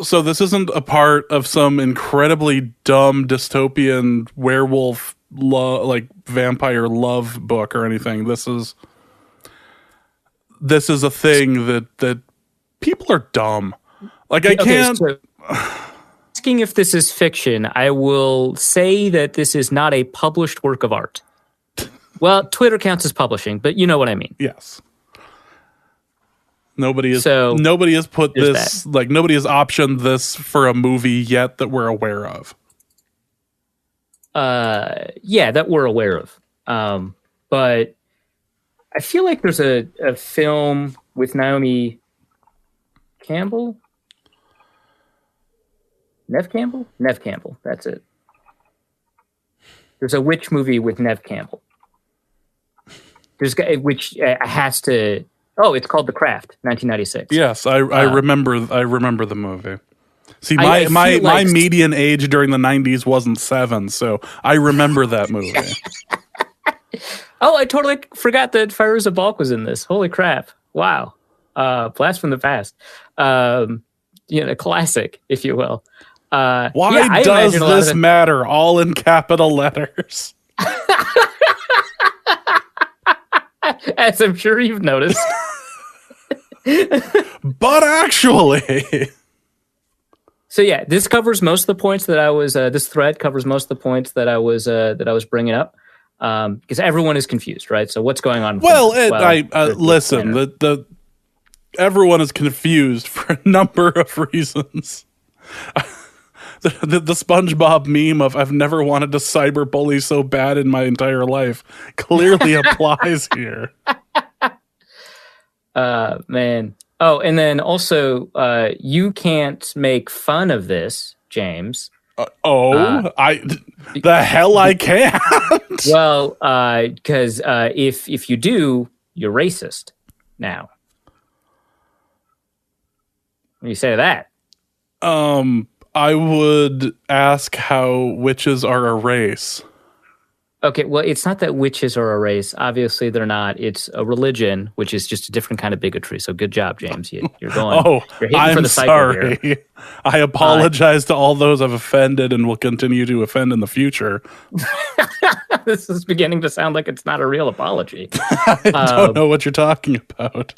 So this isn't a part of some incredibly dumb dystopian werewolf vampire love book or anything. This is a thing that people are dumb. Like, I can't... So, asking if this is fiction, I will say that this is not a published work of art. Well, Twitter counts as publishing, but you know what I mean. Yes. Nobody has put this, that. Nobody has optioned this for a movie yet that we're aware of. Yeah, that we're aware of. But I feel like there's a film with Naomi Campbell. Nev Campbell, that's it. There's a witch movie with Nev Campbell. Which has to Oh, it's called The Craft, 1996. Yes, I remember the movie. See, I my median age during the 90s wasn't 7, so I remember that movie. Oh, I totally forgot that Fairuza Balk was in this. Holy crap. Wow. Blast from the past. Classic, if you will. Why does this matter? All in capital letters. As I'm sure you've noticed. But actually... So yeah, this covers most of the points that I was. This thread covers most of the points that I was bringing up, because everyone is confused, right? So what's going on? Well, listen. The everyone is confused for a number of reasons. The SpongeBob meme of "I've never wanted to cyberbully so bad in my entire life" clearly applies here. Man. Oh, and then also, you can't make fun of this, James. The hell I can't. Well, because if you do, you're racist now. What do you say to that? I would ask how witches are a race. Okay, well, it's not that witches are a race. Obviously, they're not. It's a religion, which is just a different kind of bigotry. So good job, James. You're going. You're hitting for the cycle here. Sorry. I apologize to all those I've offended and will continue to offend in the future. This is beginning to sound like it's not a real apology. I don't know what you're talking about.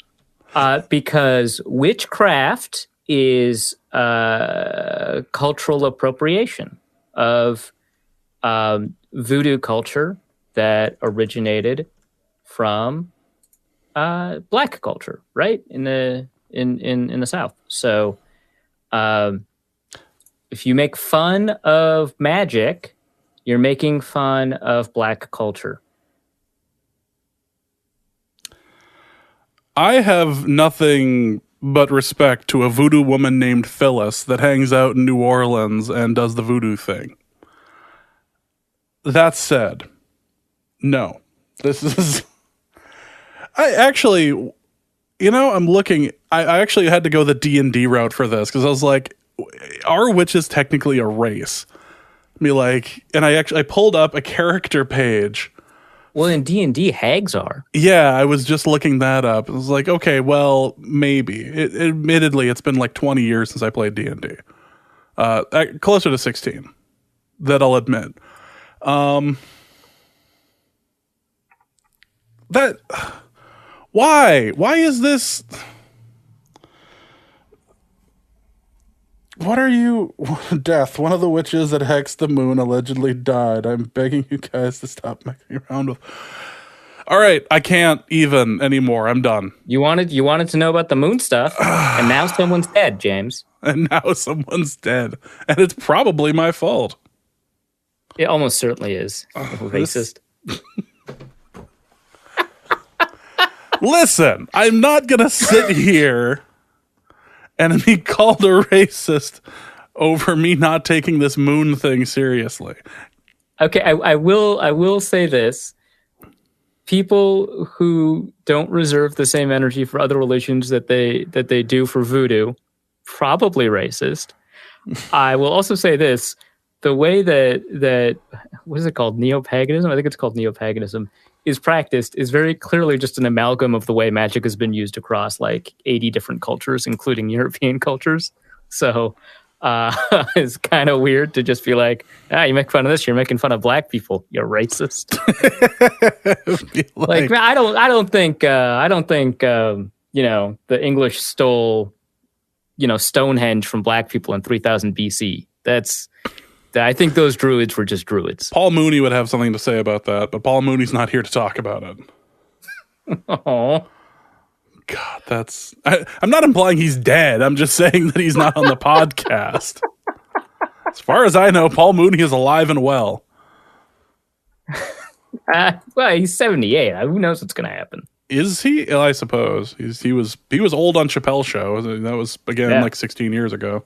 Because witchcraft is cultural appropriation of voodoo culture that originated from black culture, right? In the South. So if you make fun of magic, you're making fun of black culture. I have nothing but respect to a voodoo woman named Phyllis that hangs out in New Orleans and does the voodoo thing. That said, no. This is... I actually... I'm looking... I actually had to go the D&D route for this, because I was like, are witches technically a race? And I pulled up a character page. Well, in D&D, hags are. Yeah, I was just looking that up. I was like, okay, well, maybe. Admittedly, it's been like 20 years since I played D&D. Closer to 16. That I'll admit. Why is this? What are you? Death. One of the witches that hexed the moon allegedly died. I'm begging you guys to stop messing around with. All right, I can't even anymore. I'm done. You wanted to know about the moon stuff, and now someone's dead, James. And now someone's dead, and it's probably my fault. It almost certainly is. Racist. Listen, I'm not gonna sit here and be called a racist over me not taking this moon thing seriously. Okay, I will say this. People who don't reserve the same energy for other religions that they do for voodoo, probably racist. I will also say this. The way that what is it called? Neo-paganism? I think it's called neo-paganism is practiced is very clearly just an amalgam of the way magic has been used across like 80 different cultures, including European cultures. So it's kind of weird to just be like, you make fun of this, you're making fun of black people, you're racist. like I don't think the English stole Stonehenge from black people in 3000 BC. I think those druids were just druids. Paul Mooney would have something to say about that, but Paul Mooney's not here to talk about it. Oh, God, I'm not implying he's dead. I'm just saying that he's not on the podcast. As far as I know, Paul Mooney is alive and well. Well, he's 78. Who knows what's going to happen? Is he? I suppose he was old on Chappelle's show. That was again like 16 years ago.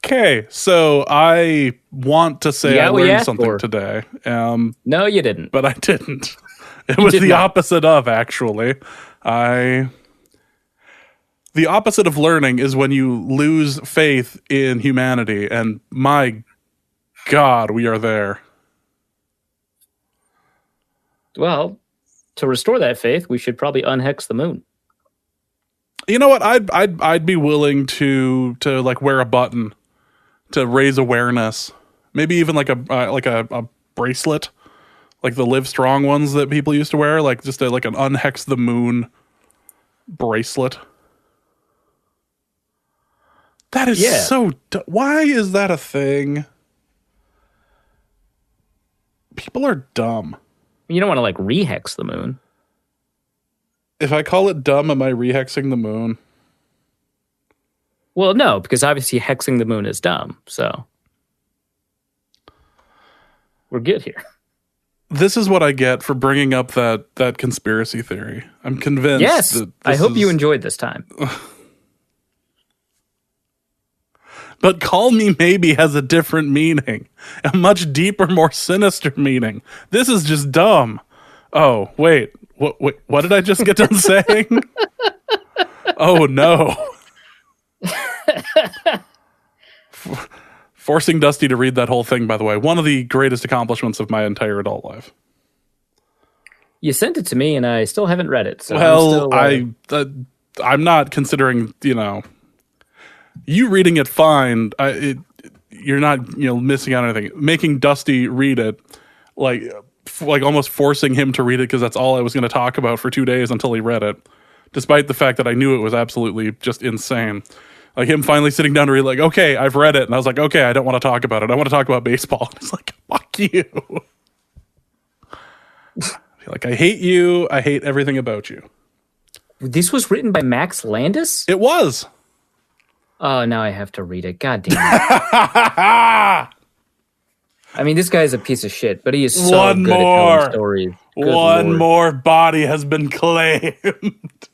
Okay, so I want to say I learned something today. No, you didn't. But I didn't. It was the opposite of, actually. The opposite of learning is when you lose faith in humanity, and my God, we are there. Well, to restore that faith, we should probably unhex the moon. You know what? I'd be willing to like wear a button to raise awareness. Maybe even like a bracelet, like the Live Strong ones that people used to wear, like just like an unhex the moon bracelet. That is so. Why is that a thing? People are dumb. You don't want to like rehex the moon. If I call it dumb, am I rehexing the moon? Well, no, because obviously hexing the moon is dumb. So we're good here. This is what I get for bringing up that conspiracy theory. I'm convinced. Yes, that I hope you enjoyed this time. But call me maybe has a different meaning, a much deeper, more sinister meaning. This is just dumb. Oh, wait, what did I just get done saying? Oh, no. Forcing Dusty to read that whole thing, by the way, one of the greatest accomplishments of my entire adult life. You sent it to me, and I still haven't read it. So well, I'm not considering, you reading it fine. You're not, missing out on anything. Making Dusty read it, like almost forcing him to read it because that's all I was going to talk about for 2 days until he read it, despite the fact that I knew it was absolutely just insane. Like him finally sitting down to read, like, okay, I've read it, and I was like, okay, I don't want to talk about it. I want to talk about baseball. And it's like, fuck you. Like, I hate you. I hate everything about you. This was written by Max Landis? It was. Oh, now I have to read it. God damn it. I mean, this guy's a piece of shit, but he is so good at telling stories. One more body has been claimed.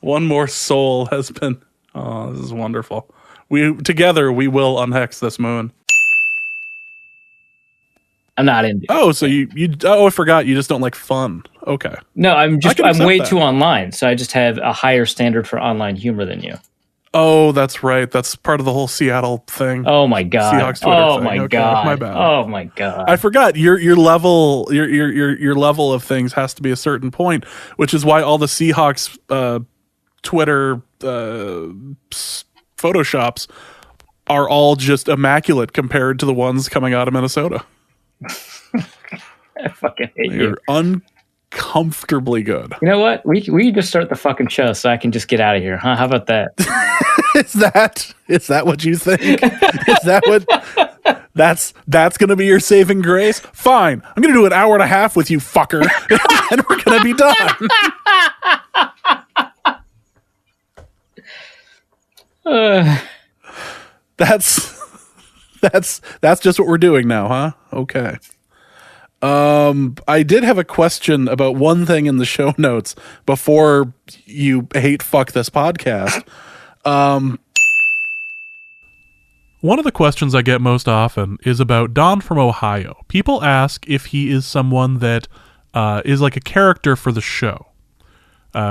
One more soul has been... Oh, this is wonderful. Together, we will unhex this moon. I'm not into it. Oh, so I forgot. You just don't like fun. Okay. No, I'm way too online, so I just have a higher standard for online humor than you. Oh, that's right. That's part of the whole Seattle thing. Oh my god. Seahawks Twitter oh thing. my Okay, god. my bad. Oh my god. I forgot your level your level of things has to be a certain point, which is why all the Seahawks Twitter photoshops are all just immaculate compared to the ones coming out of Minnesota. I fucking hate They're you. uncomfortably good. You know what? We just start the fucking show so I can just get out of here, huh? How about that? Is that what you think? Is that what that's gonna be your saving grace? Fine. I'm gonna do an hour and a half with you, fucker, and we're gonna be done. That's just what we're doing now, huh? Okay. I did have a question about one thing in the show notes before you hate fuck this podcast. One of the questions I get most often is about Don from Ohio. People ask if he is someone that is like a character for the show.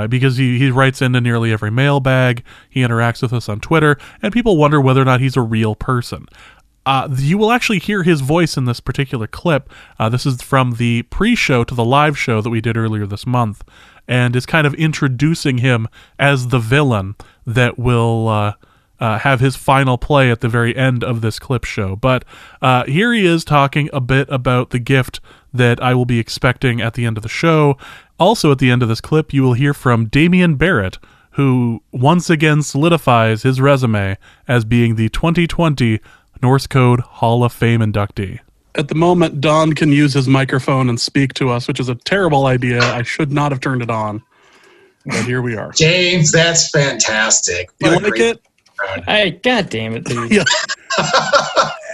Because he writes into nearly every mailbag, he interacts with us on Twitter, and people wonder whether or not he's a real person. You will actually hear his voice in this particular clip. This is from the pre-show to the live show that we did earlier this month, and is kind of introducing him as the villain that will have his final play at the very end of this clip show. But here he is talking a bit about the gift that I will be expecting at the end of the show. Also at the end of this clip, you will hear from Damian Barrett, who once again solidifies his resume as being the 2020 Norse Code Hall of Fame inductee. At the moment, Don can use his microphone and speak to us, which is a terrible idea. I should not have turned it on. But here we are. James, that's fantastic. You like it? Hey, god damn it, dude. Yeah.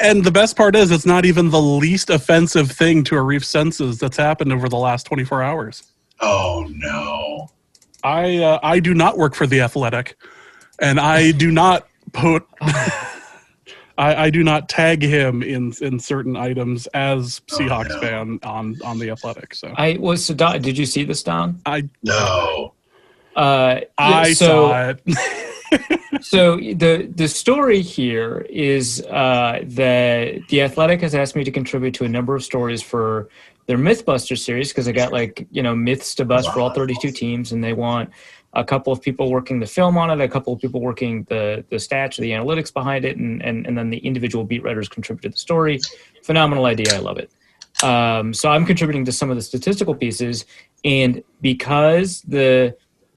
And the best part is, it's not even the least offensive thing to Arif's senses that's happened over the last 24 hours. Oh, no. I do not work for The Athletic, and I do not put... I do not tag him in certain items as Seahawks no. fan on the Athletic. So Did you see this, Don? No. I saw it. So the story here is that the Athletic has asked me to contribute to a number of stories for their MythBuster series because they got myths to bust for all 32 teams, and they want a couple of people working the film on it, a couple of people working the stats or the analytics behind it, and then the individual beat writers contribute to the story. Phenomenal idea, I love it. So I'm contributing to some of the statistical pieces, and because the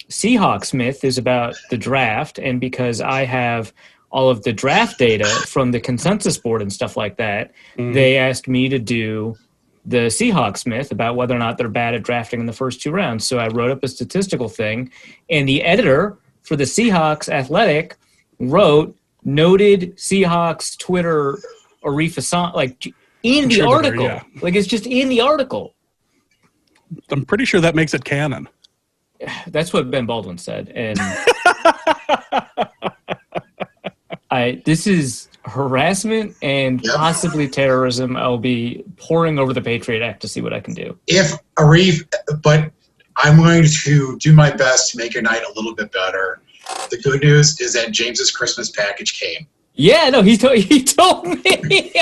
Seahawks myth is about the draft, and because I have all of the draft data from the consensus board and stuff like that, they asked me to do the Seahawks myth about whether or not they're bad at drafting in the first 2 rounds. So I wrote up a statistical thing, and the editor for the Seahawks Athletic wrote noted Seahawks Twitter Arif Hassan, in the article. Yeah. It's just in the article. I'm pretty sure that makes it canon. That's what Ben Baldwin said, and this is harassment and possibly terrorism. I'll be poring over the Patriot Act to see what I can do. But I'm going to do my best to make your night a little bit better. The good news is that James's Christmas package came. Yeah, no, he told me.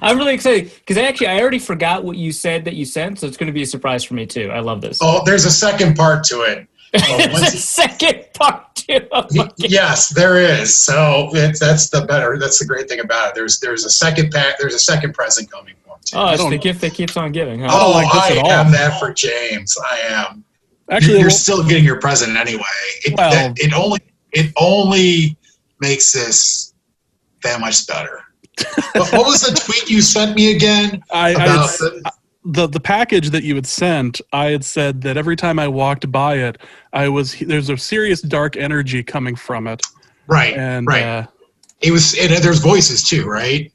I'm really excited because I already forgot what you said that you sent, so it's going to be a surprise for me too. I love this. Oh, there's a second part to it. There's a second part to it. Yes, there is. So that's the great thing about it. There's a second present coming for him too. Oh, it's the gift that keeps on giving. Huh? I don't like this at all. I am that for James. I am. Actually, you're still getting your present anyway. It only makes this that much better. What was the tweet you sent me again? The package that you had sent, I had said that every time I walked by it, there's a serious dark energy coming from it. Right. And right. There's voices too, right?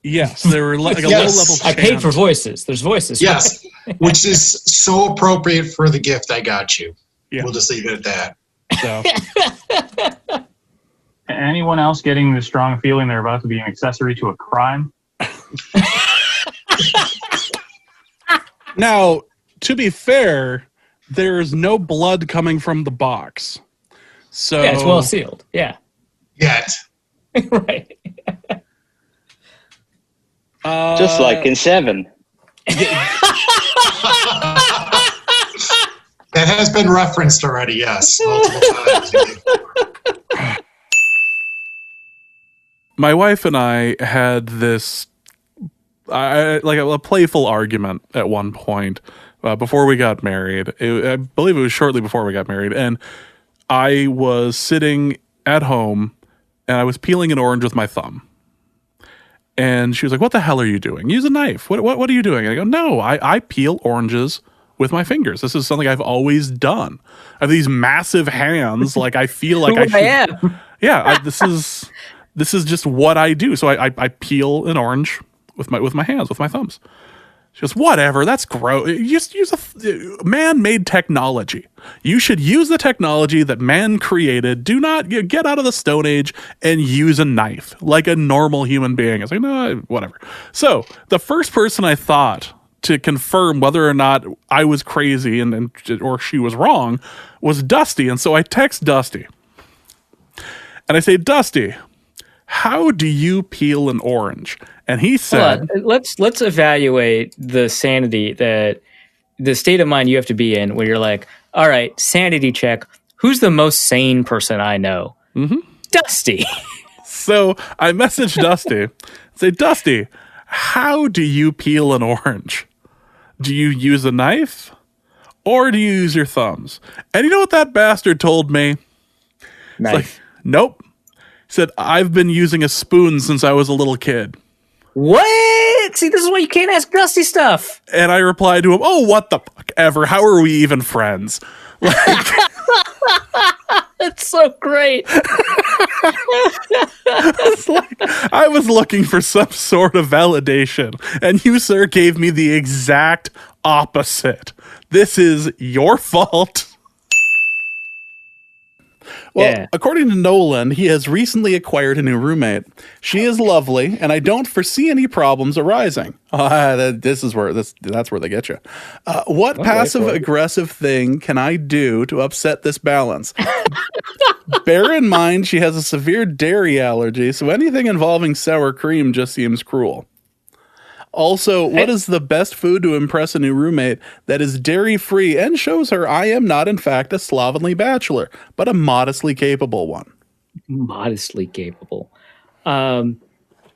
Yes, there were like a low level. I paid for voices. There's voices. Yes, which is so appropriate for the gift I got you. Yeah. We'll just leave it at that. So. Anyone else getting the strong feeling they're about to be an accessory to a crime? Now, to be fair, there's no blood coming from the box. So yeah, it's well sealed. Yeah. Yet. Right. Just like in 7. That has been referenced already, yes. Multiple times. My wife and I had this a playful argument at one point before we got married. I believe it was shortly before we got married, and I was sitting at home and I was peeling an orange with my thumb. And she was like, "What the hell are you doing? Use a knife. What are you doing?" And I go, "No, I peel oranges with my fingers. This is something I've always done. I have these massive hands. I feel like I am. Yeah, this is just what I do. So I peel an orange with my hands, with my thumbs." She goes, "Whatever, that's gross. Use a man-made technology. You should use the technology that man created. Do not get out of the Stone Age and use a knife like a normal human being." I was like, "No, whatever." So the first person I thought to confirm whether or not I was crazy or she was wrong was Dusty. And so I text Dusty. And I say, "Dusty, how do you peel an orange?" And he said, let's evaluate the sanity that the state of mind you have to be in where you're like, all right, sanity check. Who's the most sane person I know? Mm-hmm. Dusty. So I messaged Dusty, say, "Dusty, how do you peel an orange? Do you use a knife or do you use your thumbs?" And you know what that bastard told me? Knife. Nope. He said, "I've been using a spoon since I was a little kid." What? See, this is why you can't ask Dusty stuff. And I replied to him, "Oh, what the fuck ever. How are we even friends?" That's so great. I was looking for some sort of validation, and you, sir, gave me the exact opposite. This is your fault. Well, Yeah. according to Nolan, he has recently acquired a new roommate. She is lovely, and I don't foresee any problems arising. That's where they get you. What passive aggressive thing can I do to upset this balance? Bear in mind she has a severe dairy allergy, so anything involving sour cream just seems cruel. Also, what is the best food to impress a new roommate that is dairy-free and shows her I am not, in fact, a slovenly bachelor, but a modestly capable one? Modestly capable.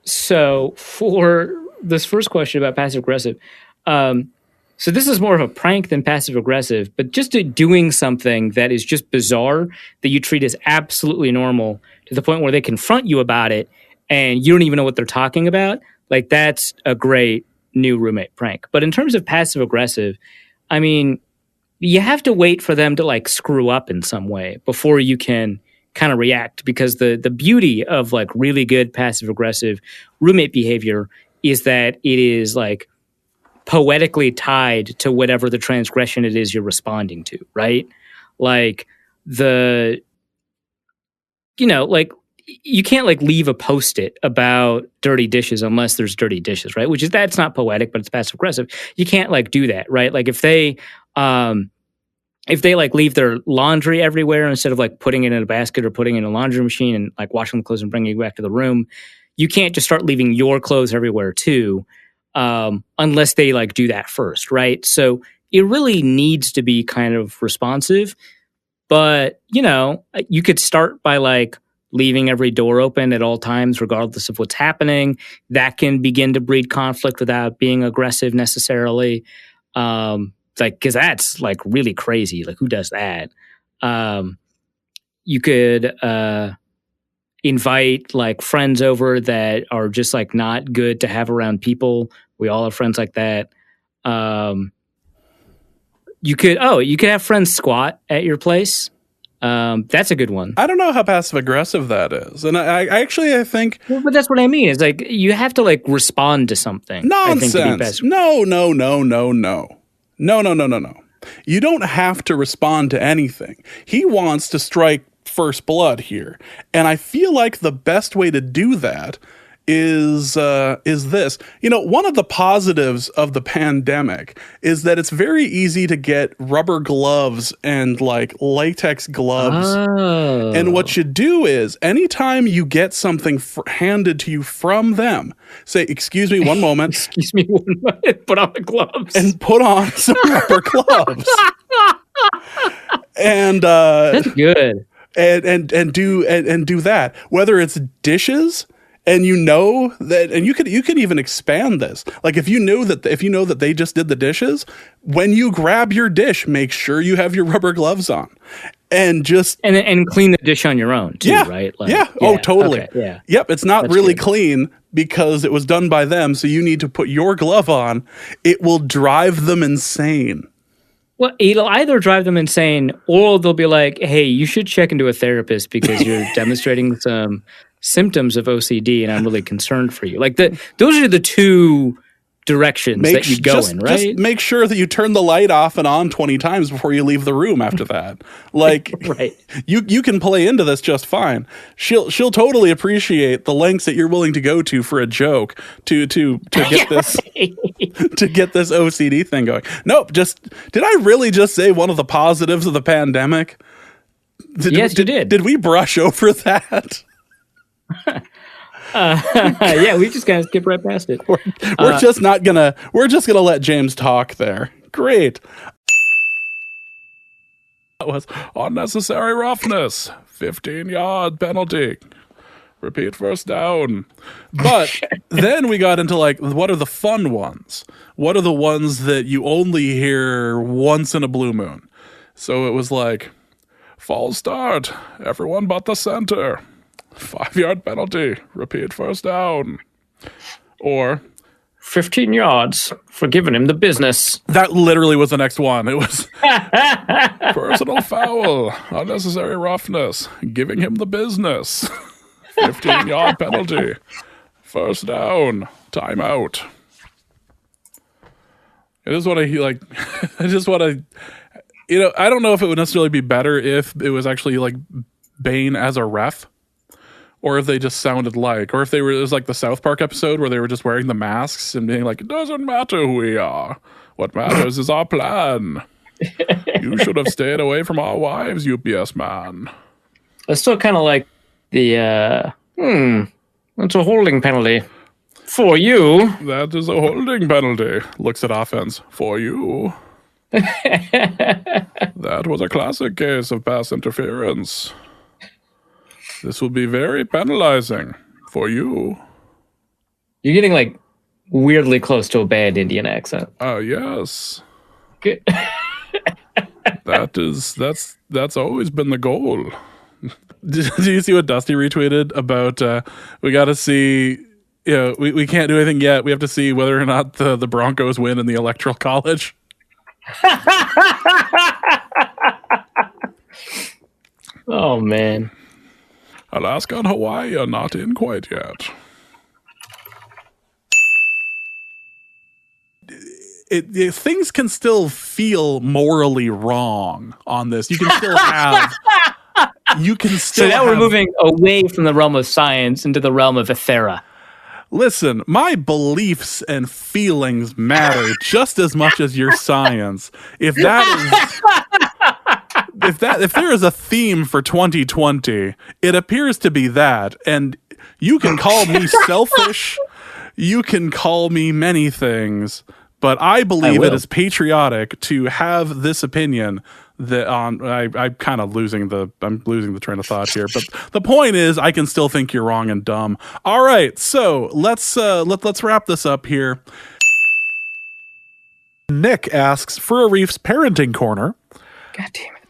So for this first question about passive-aggressive, so this is more of a prank than passive-aggressive, but just doing something that is just bizarre that you treat as absolutely normal to the point where they confront you about it and you don't even know what they're talking about. Like, that's a great new roommate prank. But in terms of passive aggressive, I mean, you have to wait for them to like screw up in some way before you can kind of react, because the beauty of like really good passive aggressive roommate behavior is that it is like poetically tied to whatever the transgression it is you're responding to, right? Like like you can't like leave a Post-it about dirty dishes unless there's dirty dishes, right? That's not poetic, but it's passive aggressive. You can't like do that, right? Like if they like leave their laundry everywhere instead of like putting it in a basket or putting it in a laundry machine and like washing the clothes and bringing it back to the room, you can't just start leaving your clothes everywhere too, unless they like do that first, right? So it really needs to be kind of responsive, but you could start by like leaving every door open at all times, regardless of what's happening. That can begin to breed conflict without being aggressive necessarily. Because that's like really crazy. Like, who does that? You could invite like friends over that are just like not good to have around people. We all have friends like that. You could have friends squat at your place. That's a good one. I don't know how passive aggressive that is, and I think. Well, but that's what I mean. It's like you have to like respond to something. Nonsense. I think, to be No. You don't have to respond to anything. He wants to strike first blood here, and I feel like the best way to do that is this. One of the positives of the pandemic is that it's very easy to get rubber gloves and like latex gloves. Oh. And what you do is anytime you get something handed to you from them, say, excuse me one moment. Excuse me one moment. Put on the gloves. And put on some rubber gloves. And that's good. And do that. Whether it's dishes. And and you can even expand this. Like if you know that they just did the dishes, when you grab your dish, make sure you have your rubber gloves on, and just and clean the dish on your own too, right? Like, yeah. Oh, totally. Okay, yeah. Yep. It's not really clean because it was done by them, so you need to put your glove on. It will drive them insane. Well, it'll either drive them insane, or they'll be like, "Hey, you should check into a therapist because you're demonstrating some symptoms of OCD, and I'm really concerned for you." Like those are the two directions that you go in, right? Just make sure that you turn the light off and on 20 times before you leave the room after that. Like, right. You can play into this just fine. She'll totally appreciate the lengths that you're willing to go to for a joke to get this to get this OCD thing going. Nope. Did I really just say one of the positives of the pandemic? Yes, you did. Did we brush over that? Yeah, we just kind of skip right past it. We're just gonna let James talk there. Great. That was unnecessary roughness. 15-yard penalty. Repeat first down. But then we got into like, what are the fun ones? What are the ones that you only hear once in a blue moon? So it was like, false start. Everyone but the center. 5-yard penalty. Repeat first down. Or 15 yards for giving him the business. That literally was the next one. It was personal foul. Unnecessary roughness. Giving him the business. 15-yard penalty. First down. Timeout. I just want to I don't know if it would necessarily be better if it was actually like Bane as a ref, or if they just sounded like, or if it was like the South Park episode where they were just wearing the masks and being like, it doesn't matter who we are. What matters is our plan. You should have stayed away from our wives, UPS man. It's still kind of like the, it's a holding penalty. For you. That is a holding penalty. Looks at offense. For you. That was a classic case of pass interference. This will be very penalizing for you. You're getting like weirdly close to a bad Indian accent. Oh, yes. Good. That's always been the goal. Did you see what Dusty retweeted about we got to see, we can't do anything yet. We have to see whether or not the Broncos win in the Electoral College. Oh, man. Alaska and Hawaii are not in quite yet. Things can still feel morally wrong on this. You can still have... So now we're moving away from the realm of science into the realm of ethera. Listen, my beliefs and feelings matter just as much as your science. If there is a theme for 2020, it appears to be that. And you can call me selfish, you can call me many things, but I believe it is patriotic to have this opinion. I'm kind of losing the train of thought here, but the point is I can still think you're wrong and dumb. All right, so let's wrap this up here. Nick asks for a Reef's parenting corner. God damn it.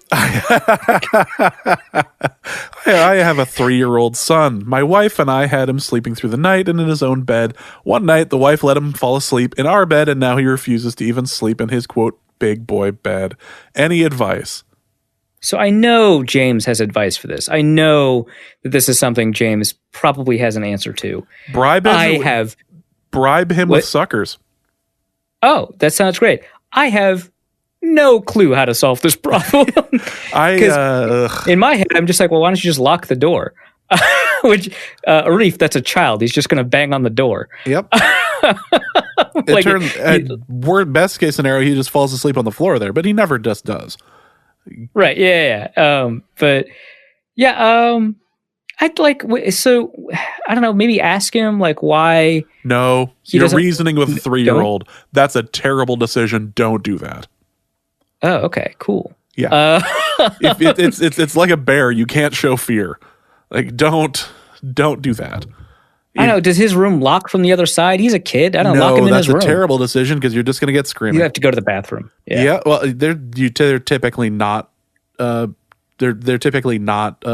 I have a 3-year-old son. My wife and I had him sleeping through the night and in his own bed. One night, the wife let him fall asleep in our bed, and now he refuses to even sleep in his, quote, big boy bed. Any advice? So I know James has advice for this. I know that this is something James probably has an answer to. Bribe him with suckers. Oh, that sounds great. I have no clue how to solve this problem. In my head, I'm just like, well, why don't you just lock the door? Which, Arif, that's a child. He's just going to bang on the door. Yep. Best case scenario, he just falls asleep on the floor there, but he never just does. Right. Yeah. But yeah, I'd like, so I don't know, maybe ask him like why. No, you're reasoning with a 3-year-old. That's a terrible decision. Don't do that. Oh, okay, cool. Yeah. It's like a bear. You can't show fear. Like, don't do that. I don't know. Does his room lock from the other side? He's a kid. I don't know. Lock him in his room. That's a terrible decision because you're just going to get screaming. You have to go to the bathroom. Yeah. Well, they're typically not. They're typically not.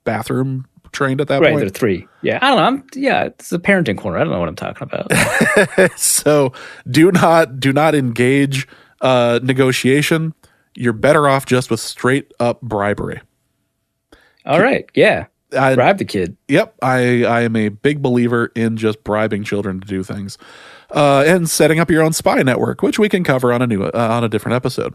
Bathroom trained at that point. Right. They're 3. Yeah. I don't know. It's the parenting corner. I don't know what I'm talking about. So do not engage negotiation. You're better off just with straight up bribery. All right. Yeah. Bribe the kid. Yep. I am a big believer in just bribing children to do things, and setting up your own spy network, which we can cover on a different episode.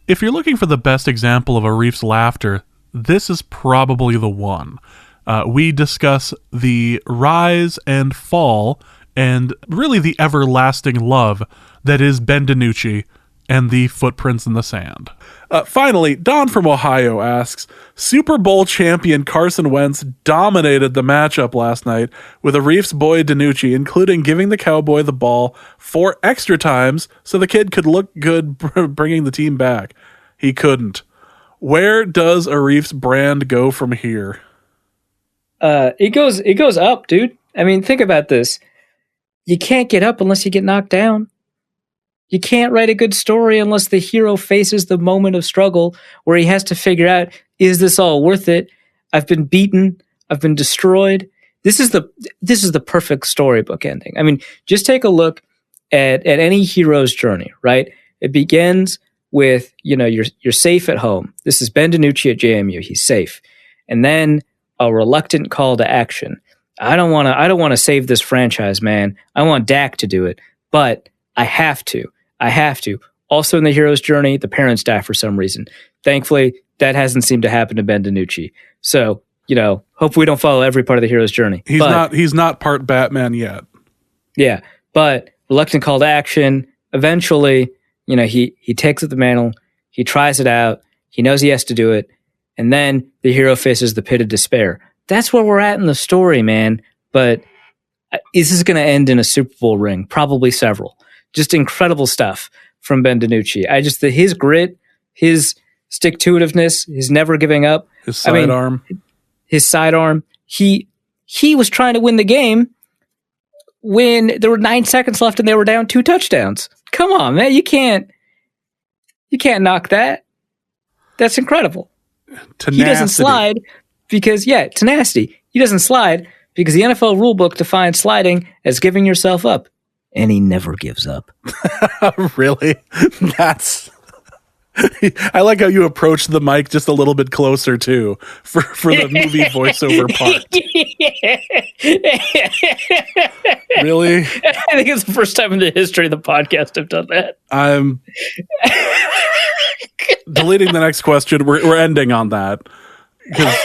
If you're looking for the best example of a Reef's laughter, this is probably the one. We discuss the rise and fall and really the everlasting love that is Ben DiNucci and the footprints in the sand. Finally, Don from Ohio asks, Super Bowl champion Carson Wentz dominated the matchup last night with a Reef's boy DiNucci, including giving the Cowboy the ball 4 extra times so the kid could look good bringing the team back. He couldn't. Where does a Reef's brand go from here? It goes up, dude. I mean, think about this. You can't get up unless you get knocked down. You can't write a good story unless the hero faces the moment of struggle where he has to figure out, is this all worth it? I've been beaten. I've been destroyed. This is the perfect storybook ending. I mean, just take a look at any hero's journey, right? It begins with, you're safe at home. This is Ben DiNucci at JMU. He's safe. And then a reluctant call to action. I don't want to save this franchise, man. I want Dak to do it, but I have to. Also in the hero's journey, the parents die for some reason. Thankfully, that hasn't seemed to happen to Ben DiNucci. So, hope we don't follow every part of the hero's journey. He's not part Batman yet. Yeah, but reluctant call to action. Eventually, he takes up the mantle. He tries it out. He knows he has to do it. And then the hero faces the pit of despair. That's where we're at in the story, man. But is this going to end in a Super Bowl ring? Probably several. Just incredible stuff from Ben DiNucci. His grit, his stick-to-itiveness, his never giving up. His sidearm. His sidearm. He was trying to win the game when there were 9 seconds left and they were down 2 touchdowns. Come on, man. You can't knock that. That's incredible. Tenacity. He doesn't slide because, tenacity. He doesn't slide because the NFL rulebook defines sliding as giving yourself up. And he never gives up. Really? That's... I like how you approach the mic just a little bit closer, too, for the movie voiceover part. Really? I think it's the first time in the history of the podcast I've done that. I'm deleting the next question. We're ending on that. Because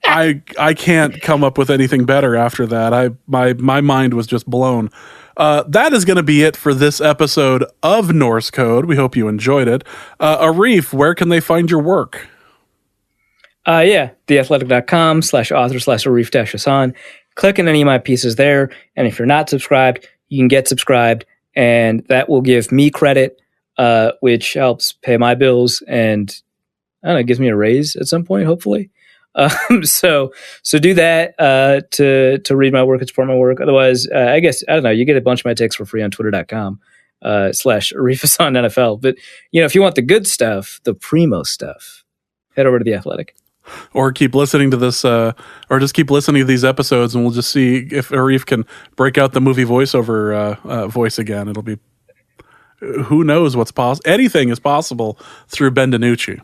I can't come up with anything better after that. My mind was just blown. That is going to be it for this episode of Norse Code. We hope you enjoyed it. Arif, where can they find your work? theathletic.com/author/Arif-Hassan. Click on any of my pieces there. And if you're not subscribed, you can get subscribed. And that will give me credit, which helps pay my bills. And I don't know, it gives me a raise at some point, hopefully. So do that to read my work and support my work. Otherwise, I guess, I don't know, you get a bunch of my takes for free on twitter.com /Arif-Hassan NFL. But, if you want the good stuff, the primo stuff, head over to The Athletic. Or keep listening to this, or just keep listening to these episodes, and we'll just see if Arif can break out the movie voiceover voice again. It'll be, who knows what's possible. Anything is possible through Ben DiNucci.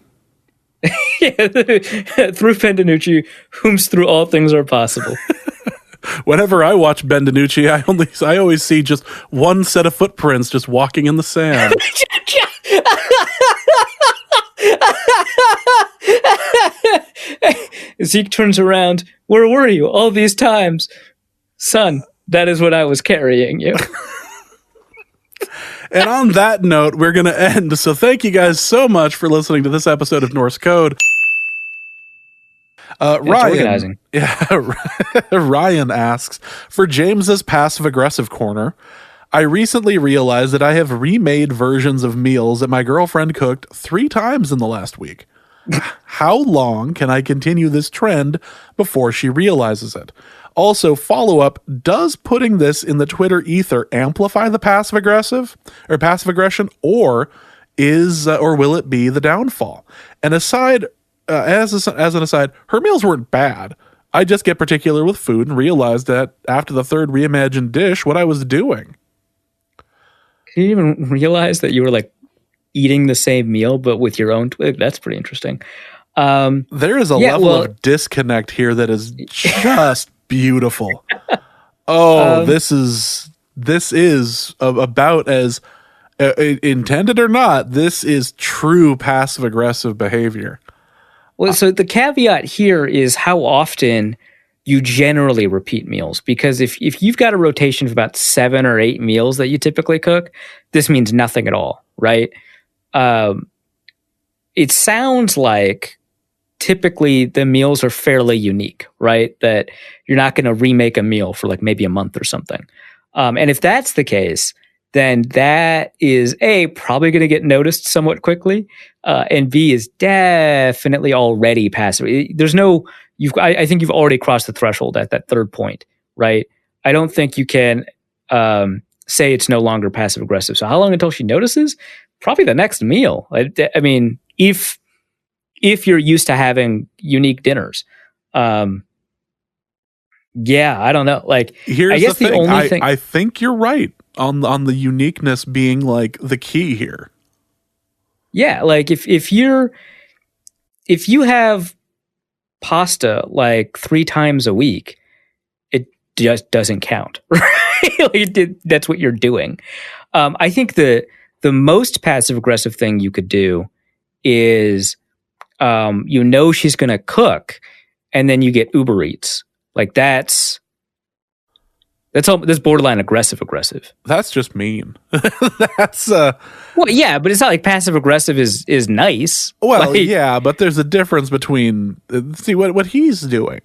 Through Ben DiNucci, whom's through all things are possible. Whenever I watch Ben DiNucci, I always see just one set of footprints just walking in the sand. Zeke turns around. Where were you all these times? Son, that is what I was carrying you. And on that note, we're going to end. So thank you guys so much for listening to this episode of Norse Code. Ryan asks, for James's passive-aggressive corner, I recently realized that I have remade versions of meals that my girlfriend cooked 3 times in the last week. How long can I continue this trend before she realizes it? Also, follow-up, does putting this in the Twitter ether amplify the passive aggression, or will it be the downfall? And aside, as an aside, her meals weren't bad. I just get particular with food and realized that after the 3rd reimagined dish, what I was doing. Can you even realize that you were eating the same meal, but with your own twig? That's pretty interesting. There is a level of disconnect here that is just beautiful. This is about as intended or not. This is true passive aggressive behavior. Well, so the caveat here is how often you generally repeat meals, because if you've got a rotation of about 7 or 8 meals that you typically cook, this means nothing at all, right? It sounds like typically the meals are fairly unique, right? That you're not going to remake a meal for maybe a month or something. And if that's the case, then that is A, probably going to get noticed somewhat quickly, and B, is definitely already passive. I think you've already crossed the threshold at that 3rd point, right? I don't think you can say it's no longer passive aggressive. So how long until she notices? Probably the next meal. I mean, if you're used to having unique dinners. I don't know. Here's I guess the thing. only thing I think you're right on the uniqueness being the key here. Yeah, if you have pasta 3 times a week, it just doesn't count, right? That's what you're doing. I think the the most passive aggressive thing you could do is, she's going to cook, and then you get Uber Eats. Like that's borderline aggressive. That's just mean. That's well, yeah, but it's not like passive aggressive is nice. Well, like, yeah, but there's a difference between see what he's doing,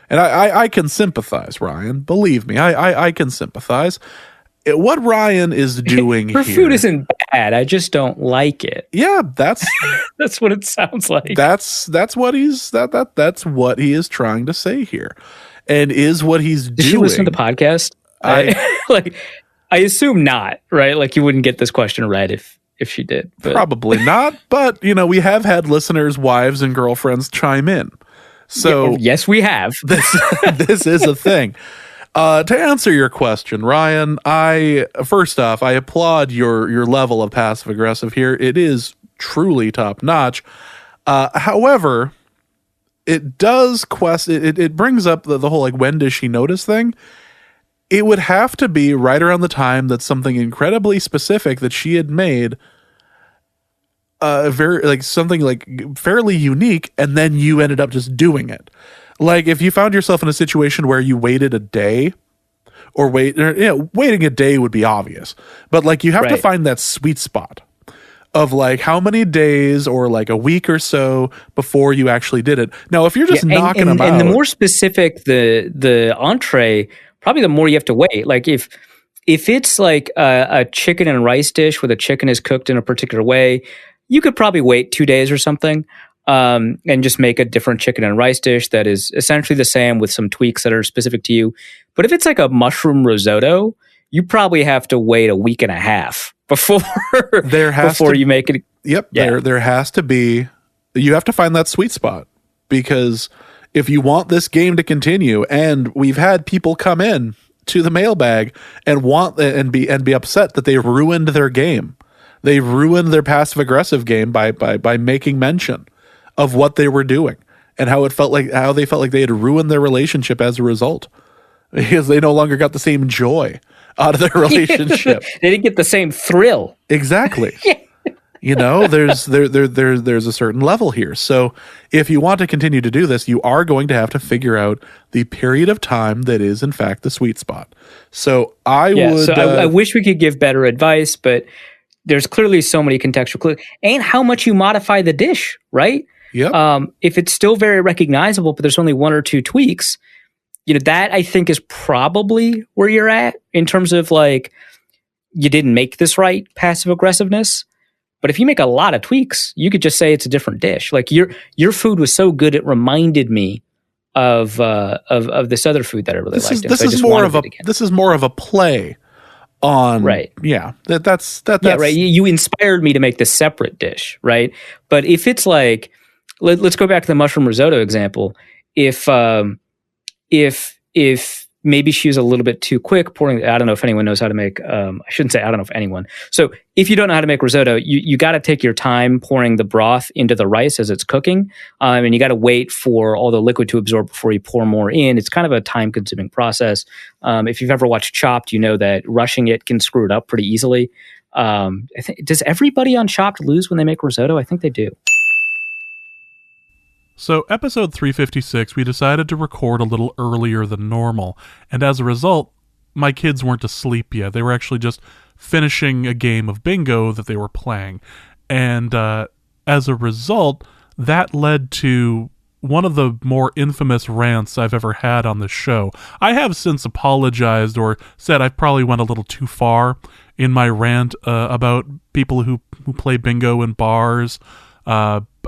and I can sympathize, Ryan. Believe me, I can sympathize. What Ryan is doing her here, food isn't bad. I just don't like it. Yeah, that's that's what it sounds like. That's what that's what he is trying to say here. And is what he's doing. Did she listen to the podcast? I assume not, right? Like you wouldn't get this question right if she did. But. Probably not, but we have had listeners' wives and girlfriends chime in. So yes, we have. This is a thing. To answer your question, Ryan, first off, I applaud your level of passive aggressive here. It is truly top notch. However, it does it brings up the whole like when does she notice thing. It would have to be right around the time that something incredibly specific that she had made very like something like fairly unique, and then you ended up just doing it. Like if you found yourself in a situation where you waited a day or waiting a day would be obvious, but like you have to find that sweet spot of like how many days or like a week or so before you actually did it. Now, if you're just knocking them out, and the more specific the entree, probably the more you have to wait. Like if it's like a chicken and rice dish where the chicken is cooked in a particular way, you could probably wait 2 days or something, and just make a different chicken and rice dish that is essentially the same with some tweaks that are specific to you. But if it's like a mushroom risotto, you probably have to wait a week and a half before you make it. Yep. Yeah. There has to be, you have to find that sweet spot, because if you want this game to continue, and we've had people come in to the mailbag and be upset that they ruined their game. They ruined their passive aggressive game by making mention of what they were doing and how they felt like they had ruined their relationship as a result, because they no longer got the same joy out of their relationship. They didn't get the same thrill. Exactly. There's a certain level here. So if you want to continue to do this, you are going to have to figure out the period of time that is in fact the sweet spot. So I wish we could give better advice, but there's clearly so many contextual clues, and how much you modify the dish, right? Yeah. If it's still very recognizable, but there's only one or two tweaks, that I think is probably where you're at in terms of like, you didn't make this right, passive aggressiveness. But if you make a lot of tweaks, you could just say it's a different dish. Like your food was so good, it reminded me of this other food that I really liked. This is more of a play on, right? Yeah, that's right. You inspired me to make this separate dish, right? But if it's like, let's go back to the mushroom risotto example. If maybe she was a little bit too quick pouring, I don't know if anyone knows how to make, I shouldn't say I don't know if anyone. So if you don't know how to make risotto, you got to take your time pouring the broth into the rice as it's cooking. And you got to wait for all the liquid to absorb before you pour more in. It's kind of a time consuming process. If you've ever watched Chopped, you know that rushing it can screw it up pretty easily. Does everybody on Chopped lose when they make risotto? I think they do. So, episode 356, we decided to record a little earlier than normal, and as a result, my kids weren't asleep yet. They were actually just finishing a game of bingo that they were playing, and as a result, that led to one of the more infamous rants I've ever had on the show. I have since apologized or said I probably went a little too far in my rant about people who play bingo in bars.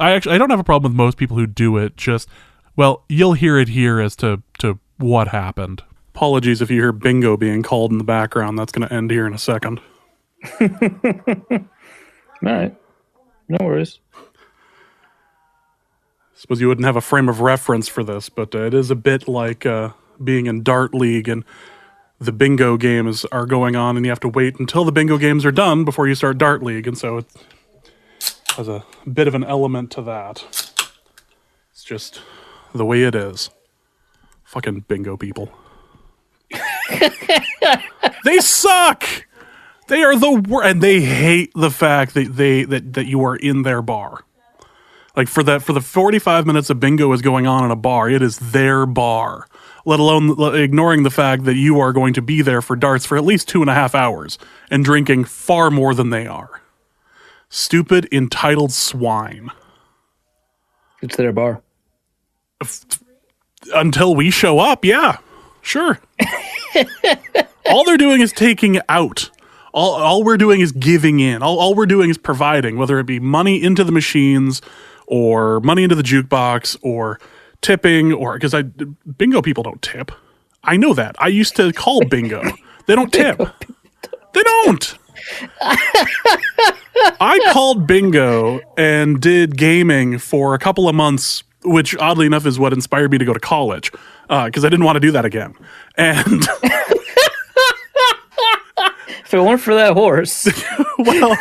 I don't have a problem with most people who do it. Just, well, you'll hear it here as to what happened. Apologies if you hear bingo being called in the background. That's going to end here in a second. All right. No worries. Suppose you wouldn't have a frame of reference for this, but it is a bit like being in Dart League and the bingo games are going on and you have to wait until the bingo games are done before you start Dart League. And so it has a bit of an element to that. It's just the way it is. Fucking bingo people. They suck! They are the worst, and they hate the fact that you are in their bar. Like for the 45 minutes of bingo is going on in a bar, it is their bar. Let alone ignoring the fact that you are going to be there for darts for at least 2.5 hours and drinking far more than they are. Stupid, entitled swine. It's their bar. Until we show up, yeah, sure. All they're doing is taking out. All we're doing is giving in. All we're doing is providing, whether it be money into the machines or money into the jukebox or tipping, or because bingo people don't tip. I know that. I used to call bingo. They don't tip. They don't. I called bingo and did gaming for a couple of months, which oddly enough is what inspired me to go to college, because I didn't want to do that again. And if it weren't for that horse, well,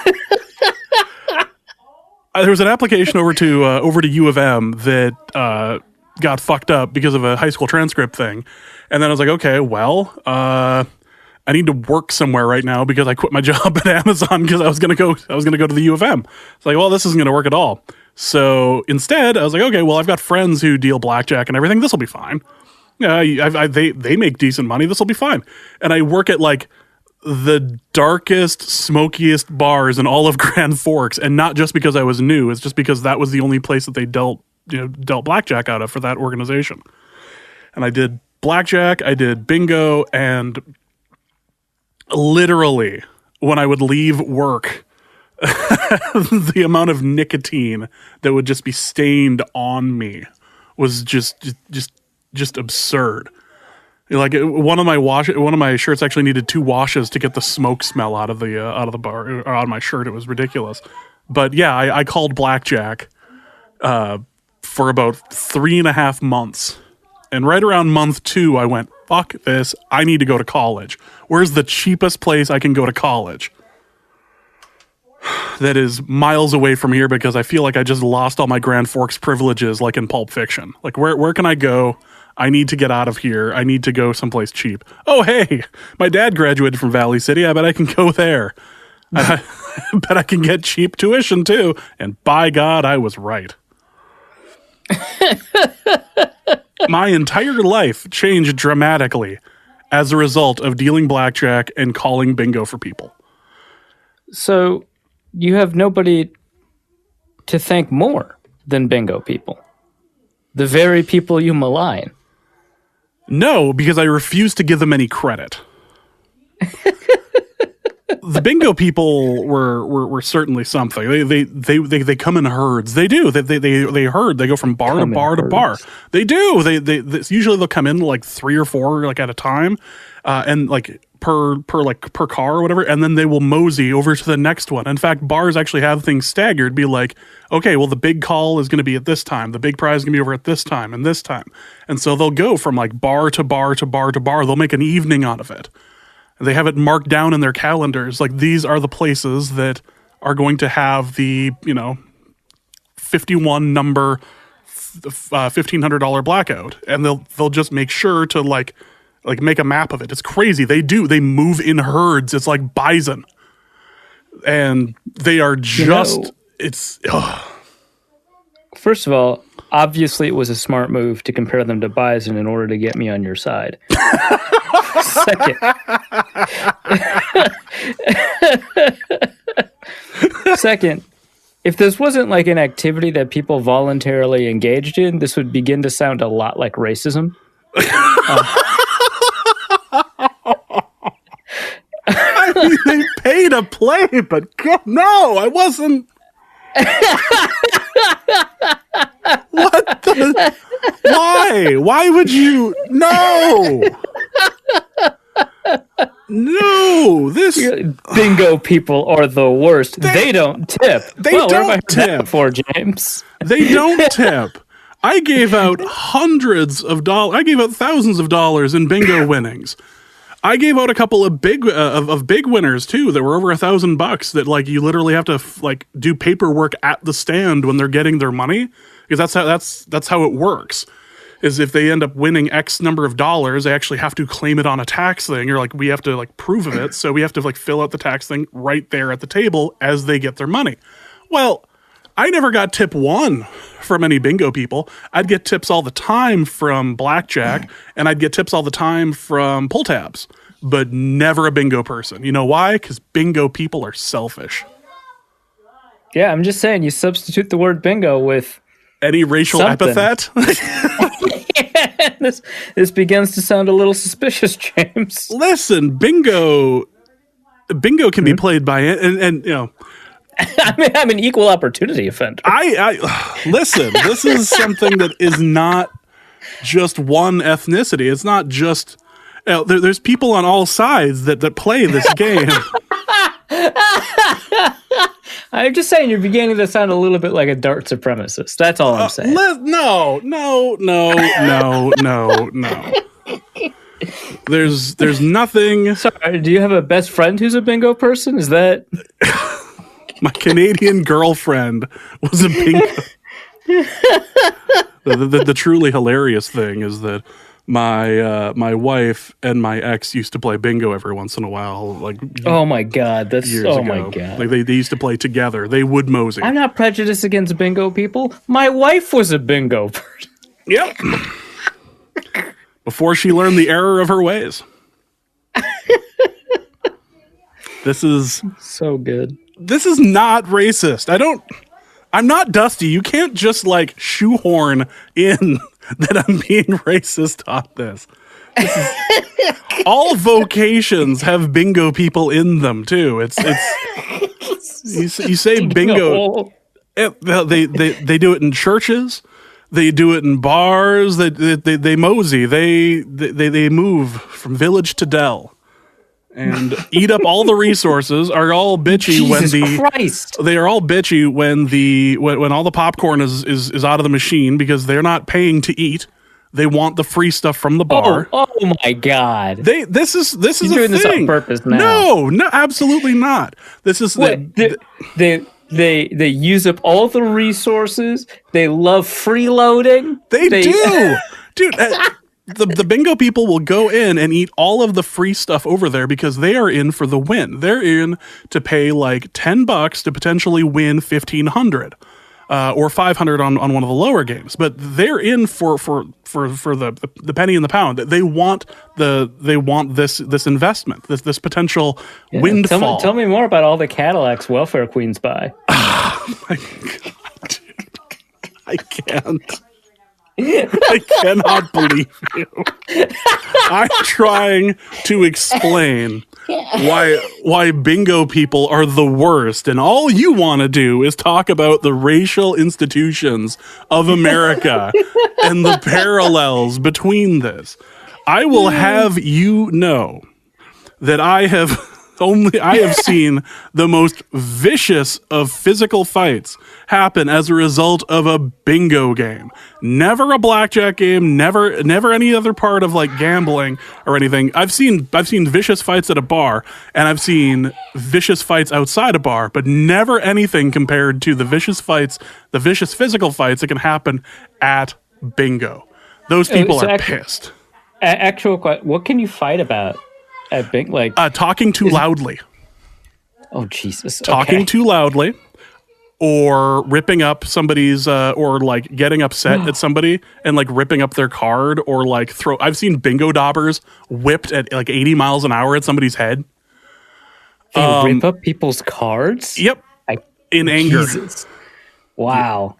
there was an application over to U of M that got fucked up because of a high school transcript thing, and then I was like, okay, well, I need to work somewhere right now because I quit my job at Amazon because I was gonna go to the U of M. It's like, well, this isn't gonna work at all. So instead, I was like, okay, well, I've got friends who deal blackjack and everything. This will be fine. Yeah, they make decent money. This will be fine. And I work at like the darkest, smokiest bars in all of Grand Forks, and not just because I was new. It's just because that was the only place that they dealt blackjack out of for that organization. And I did blackjack, I did bingo, and literally when I would leave work, the amount of nicotine that would just be stained on me was just absurd. Like one of my shirts actually needed 2 washes to get the smoke smell out of the bar or out of my shirt. It was ridiculous. But yeah, I called blackjack for about 3.5 months, and right around month 2, I went, "Fuck this! I need to go to college. Where's the cheapest place I can go to college?" That is miles away from here, because I feel like I just lost all my Grand Forks privileges, like in Pulp Fiction. Like, where can I go? I need to get out of here. I need to go someplace cheap. Oh, hey, my dad graduated from Valley City. I bet I can go there. I bet I can get cheap tuition too. And by God, I was right. My entire life changed dramatically as a result of dealing blackjack and calling bingo for people. So you have nobody to thank more than bingo people. The very people you malign. No, because I refuse to give them any credit. The bingo people were certainly something. They come in herds. They do. They herd. They go from bar to bar to bar. They do. They usually they'll come in like 3 or 4 like at a time, and like per car or whatever, and then they will mosey over to the next one. In fact, bars actually have things staggered. Be like, okay, well, the big call is going to be at this time. The big prize is going to be over at this time and this time. And so they'll go from like bar to bar to bar to bar. They'll make an evening out of it. They have it marked down in their calendars. Like, these are the places that are going to have the, 51 number $1,500 blackout. And they'll just make sure to like make a map of it. It's crazy. They move in herds. It's like bison. And they are just, it's, ugh. First of all, obviously it was a smart move to compare them to bison in order to get me on your side. Second, if this wasn't like an activity that people voluntarily engaged in, this would begin to sound a lot like racism. I mean, they pay to play, but God, no, I wasn't. What the? Why? Why would you? No. No, this bingo people are the worst. They don't tip. They don't tip. For James, they don't tip. I gave out hundreds of dollars. I gave out thousands of dollars in bingo winnings. I gave out a couple of big winners too that were over $1,000. That like you literally have to like do paperwork at the stand when they're getting their money, because that's how it works. is if they end up winning X number of dollars, they actually have to claim it on a tax thing, or like we have to like prove of it. So we have to like fill out the tax thing right there at the table as they get their money. Well, I never got tip one from any bingo people. I'd get tips all the time from blackjack, and I'd get tips all the time from pull tabs, but never a bingo person. You know why? Because bingo people are selfish. Yeah, I'm just saying, you substitute the word bingo with any racial something. Epithet. This begins to sound a little suspicious, James. Listen, bingo can be played by and you know. I mean, I'm an equal opportunity offender. I listen. This is something that is not just one ethnicity. It's not just. You know, there's people on all sides that play this game. I'm just saying, you're beginning to sound a little bit like a dart supremacist. That's all I'm saying. No. There's nothing. Sorry, do you have a best friend who's a bingo person? Is that my Canadian girlfriend was a bingo? The truly hilarious thing is that my wife and my ex used to play bingo every once in a while. Like, oh my god, that's years oh ago. my god. Like they used to play together. They would mosey. I'm not prejudiced against bingo people. My wife was a bingo person. Yep. Before she learned the error of her ways. This is so good. This is not racist. I'm not Dusty. You can't just like shoehorn in that I'm being racist on this. All vocations have bingo people in them too. It's you say bingo. They do it in churches. They do it in bars. They mosey. They move from village to dell and eat up all the resources. Are all bitchy They are all bitchy when all the popcorn is out of the machine because they're not paying to eat. They want the free stuff from the bar. Oh my god! This is You're a doing thing. This on purpose now. No, absolutely not. This is They use up all the resources. They love freeloading. They do, dude. The bingo people will go in and eat all of the free stuff over there because they are in for the win. They're in to pay like $10 to potentially win $1,500 or $500 on one of the lower games. But they're in for the penny in the pound. They want this investment, this potential windfall. Tell me more about all the Cadillacs welfare queens buy. Oh my god, dude. I can't. I cannot believe you. I'm trying to explain why bingo people are the worst, and all you want to do is talk about the racial institutions of America and the parallels between this. I will have you know that I have seen the most vicious of physical fights happen as a result of a bingo game. Never a blackjack game, never any other part of like gambling or anything. I've seen vicious fights at a bar, and I've seen vicious fights outside a bar, but never anything compared to the vicious physical fights that can happen at bingo. Those people are pissed. What can you fight about? At big, like talking too loudly. Oh Jesus! Talking too loudly, or ripping up somebody's, or like getting upset at somebody and like ripping up their card, or like I've seen bingo daubers whipped at like 80 miles an hour at somebody's head. They rip up people's cards. Yep, in anger. Jesus. Wow.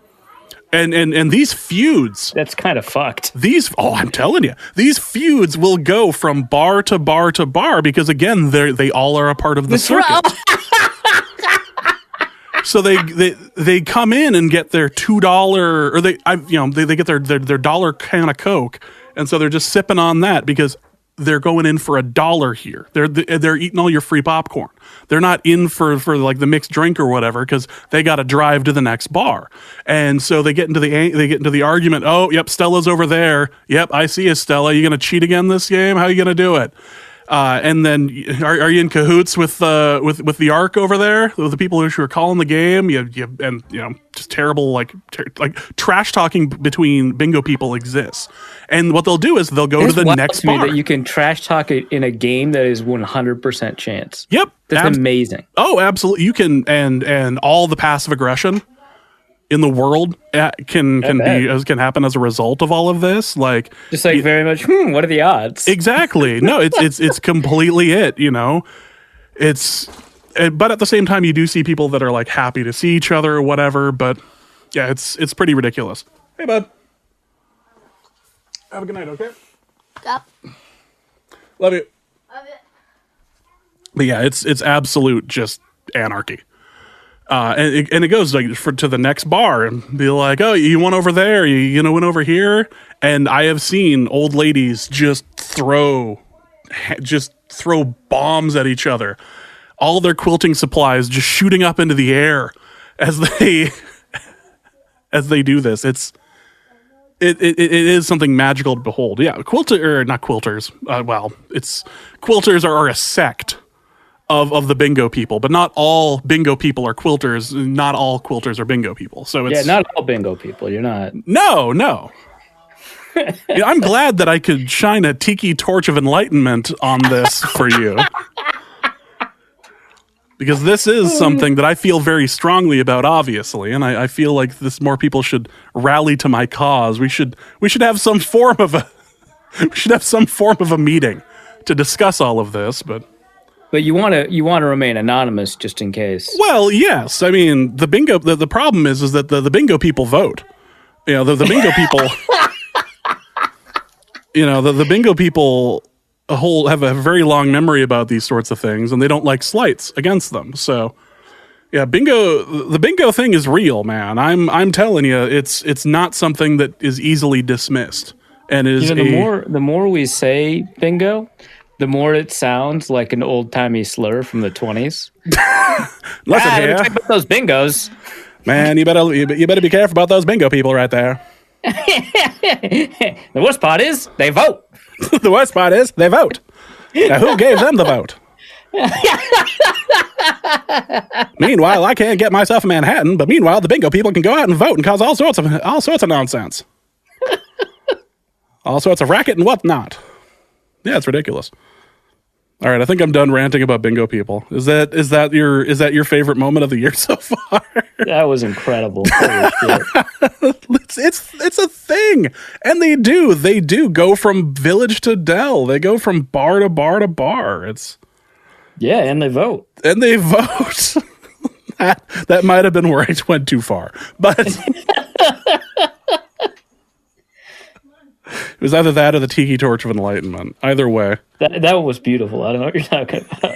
And these feuds, that's kind of fucked. I'm telling you, these feuds will go from bar to bar to bar because again, they all are a part of the circuit. So they come in and get their $2 or they get their dollar can of Coke, and so they're just sipping on that because they're going in for $1 here. They're eating all your free popcorn. They're not in for like the mixed drink or whatever because they got to drive to the next bar. And so they get into the argument. Oh, yep, Stella's over there. Yep, I see you, Stella. You gonna cheat again this game? How are you gonna do it? And then are you in cahoots with the ARC over there, with the people who are calling the game? And just terrible like trash talking between bingo people exists. And what they'll do is they'll go to the next bar. That you can trash talk it in a game that is 100% chance. Yep, that's amazing. Oh, absolutely. You can and all the passive aggression in the world can happen as a result of all of this. Like just like very much. What are the odds? Exactly. No, it's completely it. But at the same time, you do see people that are like happy to see each other or whatever. But yeah, it's pretty ridiculous. Hey, bud. Have a good night. Okay. Yep. Love you. Love it. But yeah, it's absolute just anarchy. And it goes like to the next bar and be like, oh, you went over there, you went over here, and I have seen old ladies just throw bombs at each other, all their quilting supplies just shooting up into the air as they do this. It is something magical to behold. Yeah, not quilters. Quilters are a sect of the bingo people, but not all bingo people are quilters. Not all quilters are bingo people. So it's not all bingo people. You're not. No. I'm glad that I could shine a tiki torch of enlightenment on this for you, because this is something that I feel very strongly about, obviously, and I feel like more people should rally to my cause. We should have some form of a meeting to discuss all of this, But you want to remain anonymous just in case. Well, yes. I mean, the bingo. The problem is that the bingo people vote. The bingo people. The bingo people have a very long memory about these sorts of things, and they don't like slights against them. So, yeah, the bingo thing is real, man. I'm telling you, it's not something that is easily dismissed, and is the more we say bingo, the more it sounds like an old-timey slur from the 20s. Listen here. Check out those bingos. Man, you better be careful about those bingo people right there. The worst part is, they vote. The worst part is, they vote. Now, who gave them the vote? Meanwhile, I can't get myself a Manhattan, but meanwhile, the bingo people can go out and vote and cause all sorts of nonsense. All sorts of racket and whatnot. Yeah, it's ridiculous. All right, I think I'm done ranting about bingo people. Is that your favorite moment of the year so far? That was incredible. It's a thing, and they do go from village to dell. They go from bar to bar to bar. And they vote. That might have been where I went too far, but. It was either that or the tiki torch of enlightenment. Either way. That was beautiful. I don't know what you're talking about.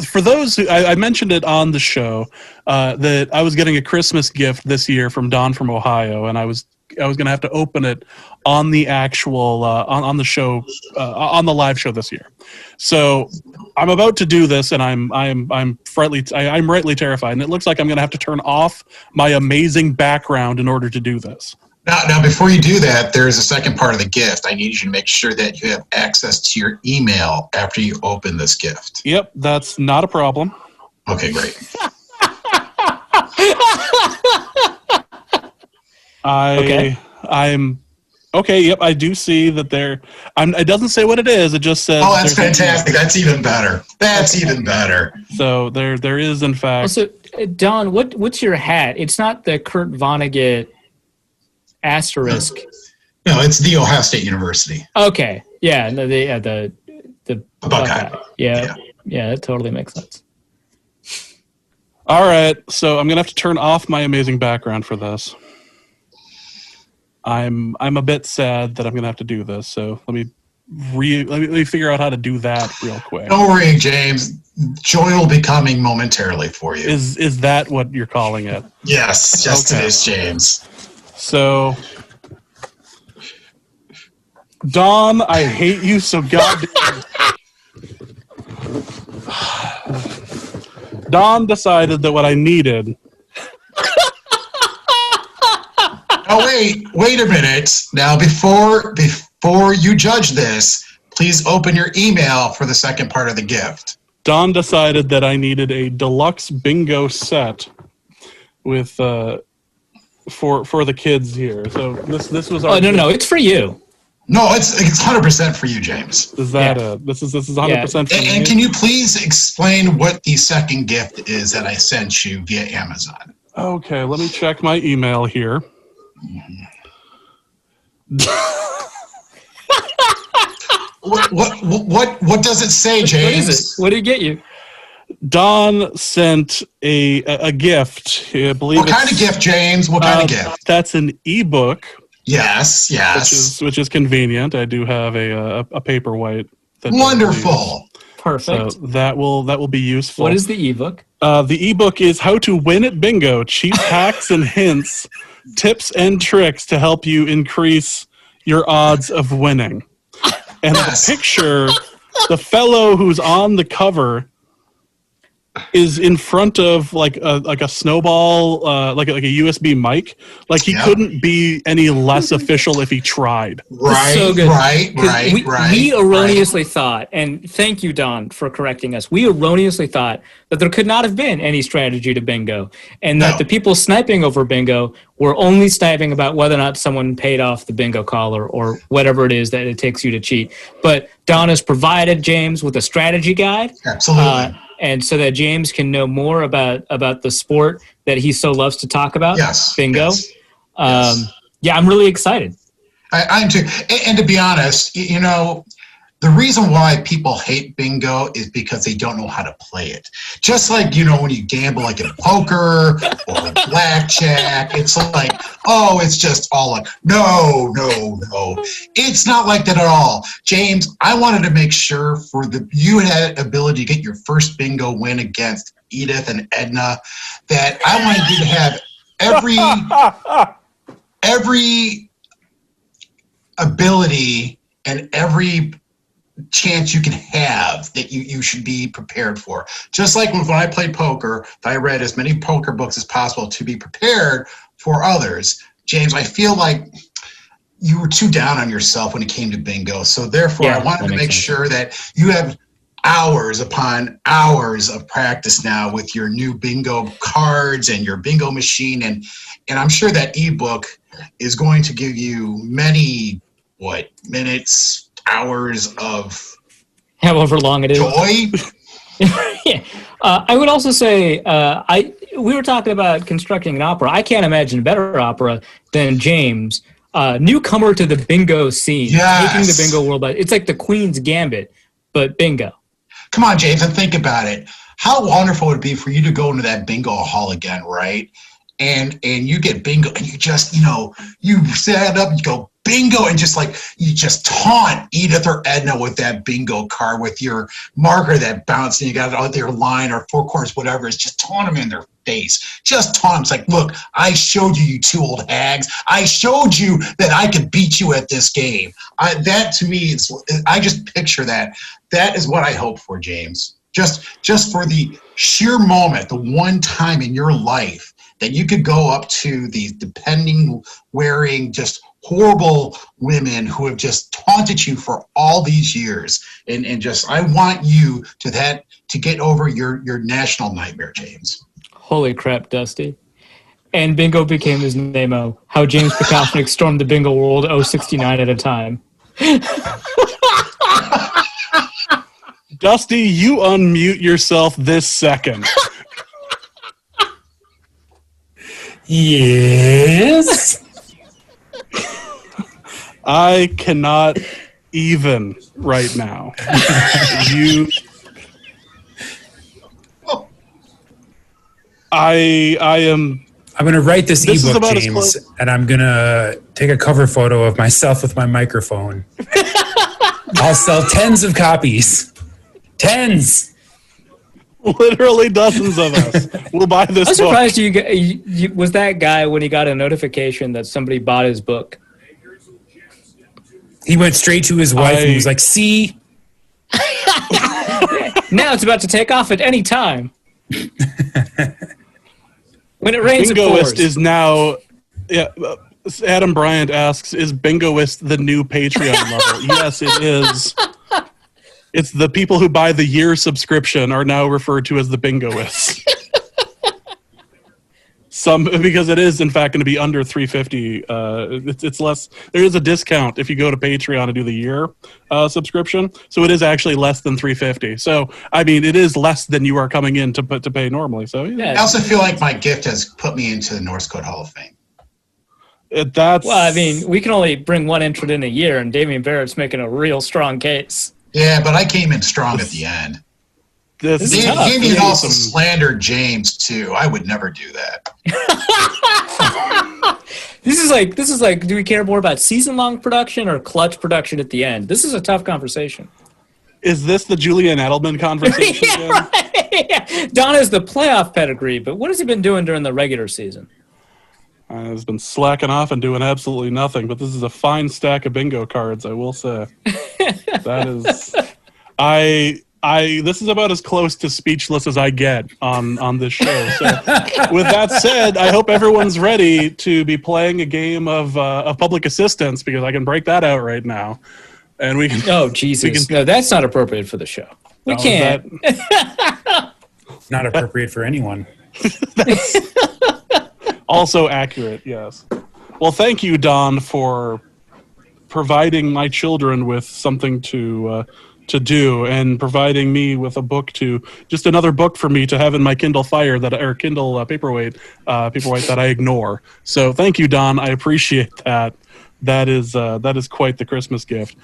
For those who, I mentioned it on the show, that I was getting a Christmas gift this year from Don from Ohio, and I was going to have to open it on the actual on the show on the live show this year. So I'm about to do this, and I'm rightly terrified, and it looks like I'm going to have to turn off my amazing background in order to do this. Now, before you do that, there is a second part of the gift. I need you to make sure that you have access to your email after you open this gift. Yep, that's not a problem. Okay, great. I'm okay. Yep, I do see that there. It doesn't say what it is. It just says. Oh, that's fantastic. That's even better. Even better. So there is in fact. Also, Don, what's your hat? It's not the Kurt Vonnegut asterisk. No, it's the Ohio State University. Okay. Yeah. No, the Buckeye. Yeah. That totally makes sense. All right, so I'm gonna have to turn off my amazing background for this. I'm a bit sad that I'm gonna have to do this. So let me figure out how to do that real quick. Don't worry, James. Joy will be coming momentarily for you. Is that what you're calling it? Yes, just okay. It is, James. So, Don, I hate you so goddamn. Don decided that what I needed. Oh, wait a minute. Now, before you judge this, please open your email for the second part of the gift. Don decided that I needed a deluxe bingo set with for the kids here. So this was our. Oh no, it's for you. No, it's 100% for you, James. Is that this is 100% for and can you please explain what the second gift is that I sent you via Amazon? Okay, let me check my email here. What does it say, James? What is it? What did it get you? Don sent a gift. I believe. What kind of gift, James? What kind of gift? That's an ebook. Yes. Which is convenient. I do have a paperweight. Wonderful. Perfect. So that will be useful. What is the ebook? The ebook is How to Win at Bingo: Cheap Hacks and Hints, Tips and Tricks to help you increase your odds of winning. And the picture, the fellow who's on the cover is in front of like a snowball, like a USB mic. Like he couldn't be any less official if he tried. Right, so good. right. We erroneously thought, and thank you, Don, for correcting us. We erroneously thought that there could not have been any strategy to bingo, and that the people sniping over bingo were only sniping about whether or not someone paid off the bingo caller or whatever it is that it takes you to cheat. But Don has provided James with a strategy guide. Absolutely. And so that James can know more about the sport that he so loves to talk about, bingo. Yes. Yeah, I'm really excited. I'm too. And to be honest, the reason why people hate bingo is because they don't know how to play it. Just like, when you gamble like in poker or blackjack, it's like, it's just all like, no. It's not like that at all. James, I wanted to make sure you had ability to get your first bingo win against Edith and Edna, that I wanted you to have every ability and every chance you can have that you should be prepared for. Just like when I played poker, I read as many poker books as possible to be prepared for others. James, I feel like you were too down on yourself when it came to bingo. So therefore, I wanted to make sure that you have hours upon hours of practice now with your new bingo cards and your bingo machine. And I'm sure that ebook is going to give you many, minutes, hours of however long it is. Joy. Yeah. I would also say we were talking about constructing an opera. I can't imagine a better opera than James, newcomer to the bingo scene, taking the bingo world. But it's like the Queen's Gambit, but bingo. Come on, James, and think about it. How wonderful would it be for you to go into that bingo hall again, right? And you get bingo, and you just you set up, you go bingo, and you just taunt Edith or Edna with that bingo card with your marker that bounced, and you got it on their line or four corners, whatever. It's just taunt them in their face. Just taunt them. It's like, look, I showed you two old hags. I showed you that I could beat you at this game. That to me, I just picture that. That is what I hope for, James. Just for the sheer moment, the one time in your life that you could go up to these depending wearing just horrible women who have just taunted you for all these years, and I want you to get over your national nightmare, James. Holy crap, Dusty. And bingo became his name-o. How James Pekosnik stormed the bingo world 069 at a time. Dusty, you unmute yourself this second. Yes. I cannot even right now. I am. I'm going to write this ebook, James, and I'm going to take a cover photo of myself with my microphone. I'll sell tens of copies. Tens. Literally dozens of us will buy this book. I'm surprised you was that guy when he got a notification that somebody bought his book. He went straight to his wife and was like, see? Now it's about to take off at any time. When it rains, it pours. Bingoist is now... Yeah, Adam Bryant asks, is Bingoist the new Patreon level? Yes, it is. It's the people who buy the year subscription are now referred to as the Bingoists. Because it is in fact going to be under $350. It's less. There is a discount if you go to Patreon to do the year subscription, so it is actually less than $350. So I mean, it is less than you are coming in to pay normally. So yeah. I also feel like my gift has put me into the Norse Code Hall of Fame. Well, I mean, we can only bring one entrant in a year, and Damian Barrett's making a real strong case. Yeah, but I came in strong at the end. Damian also slandered James too. I would never do that. This is like, do we care more about season-long production or clutch production at the end? This is a tough conversation. Is this the Julian Edelman conversation? Yeah, right. Yeah. Don has the playoff pedigree, but what has he been doing during the regular season? He's been slacking off and doing absolutely nothing, but this is a fine stack of bingo cards, I will say. That is... this is about as close to speechless as I get on this show. So, with that said, I hope everyone's ready to be playing a game of public assistance, because I can break that out right now, and we can. Oh Jesus! No, that's not appropriate for the show. We can't. Not appropriate for anyone. Also accurate, yes. Well, thank you, Don, for providing my children with something to do, and providing me with a book just another book for me to have in my Kindle Fire Kindle paperweight that I ignore. So thank you, Don. I appreciate that. That is quite the Christmas gift.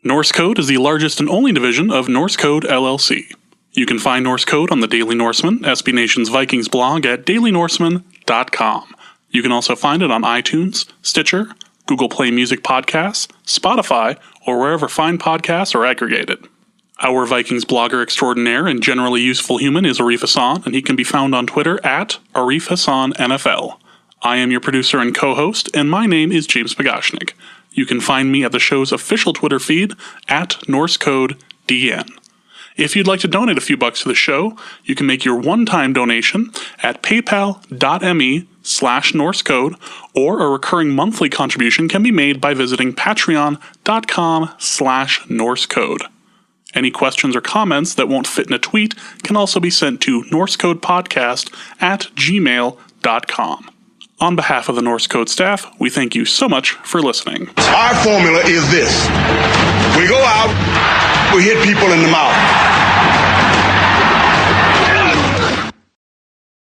Norse Code is the largest and only division of Norse Code LLC. You can find Norse Code on the Daily Norseman, SB Nation's Vikings blog at dailynorseman.com. You can also find it on iTunes, Stitcher, Google Play Music Podcasts, Spotify, or wherever fine podcasts are aggregated. Our Vikings blogger extraordinaire and generally useful human is Arif Hassan, and he can be found on Twitter at Arif Hassan NFL. I am your producer and co-host, and my name is James Pagashnik. You can find me at the show's official Twitter feed at NorseCodeDN. If you'd like to donate a few bucks to the show, you can make your one-time donation at paypal.me/NorseCode, or a recurring monthly contribution can be made by visiting patreon.com/NorseCode. Any questions or comments that won't fit in a tweet can also be sent to norsecodepodcast@gmail.com. On behalf of the Norse Code staff, we thank you so much for listening. Our formula is this. We go out, we hit people in the mouth.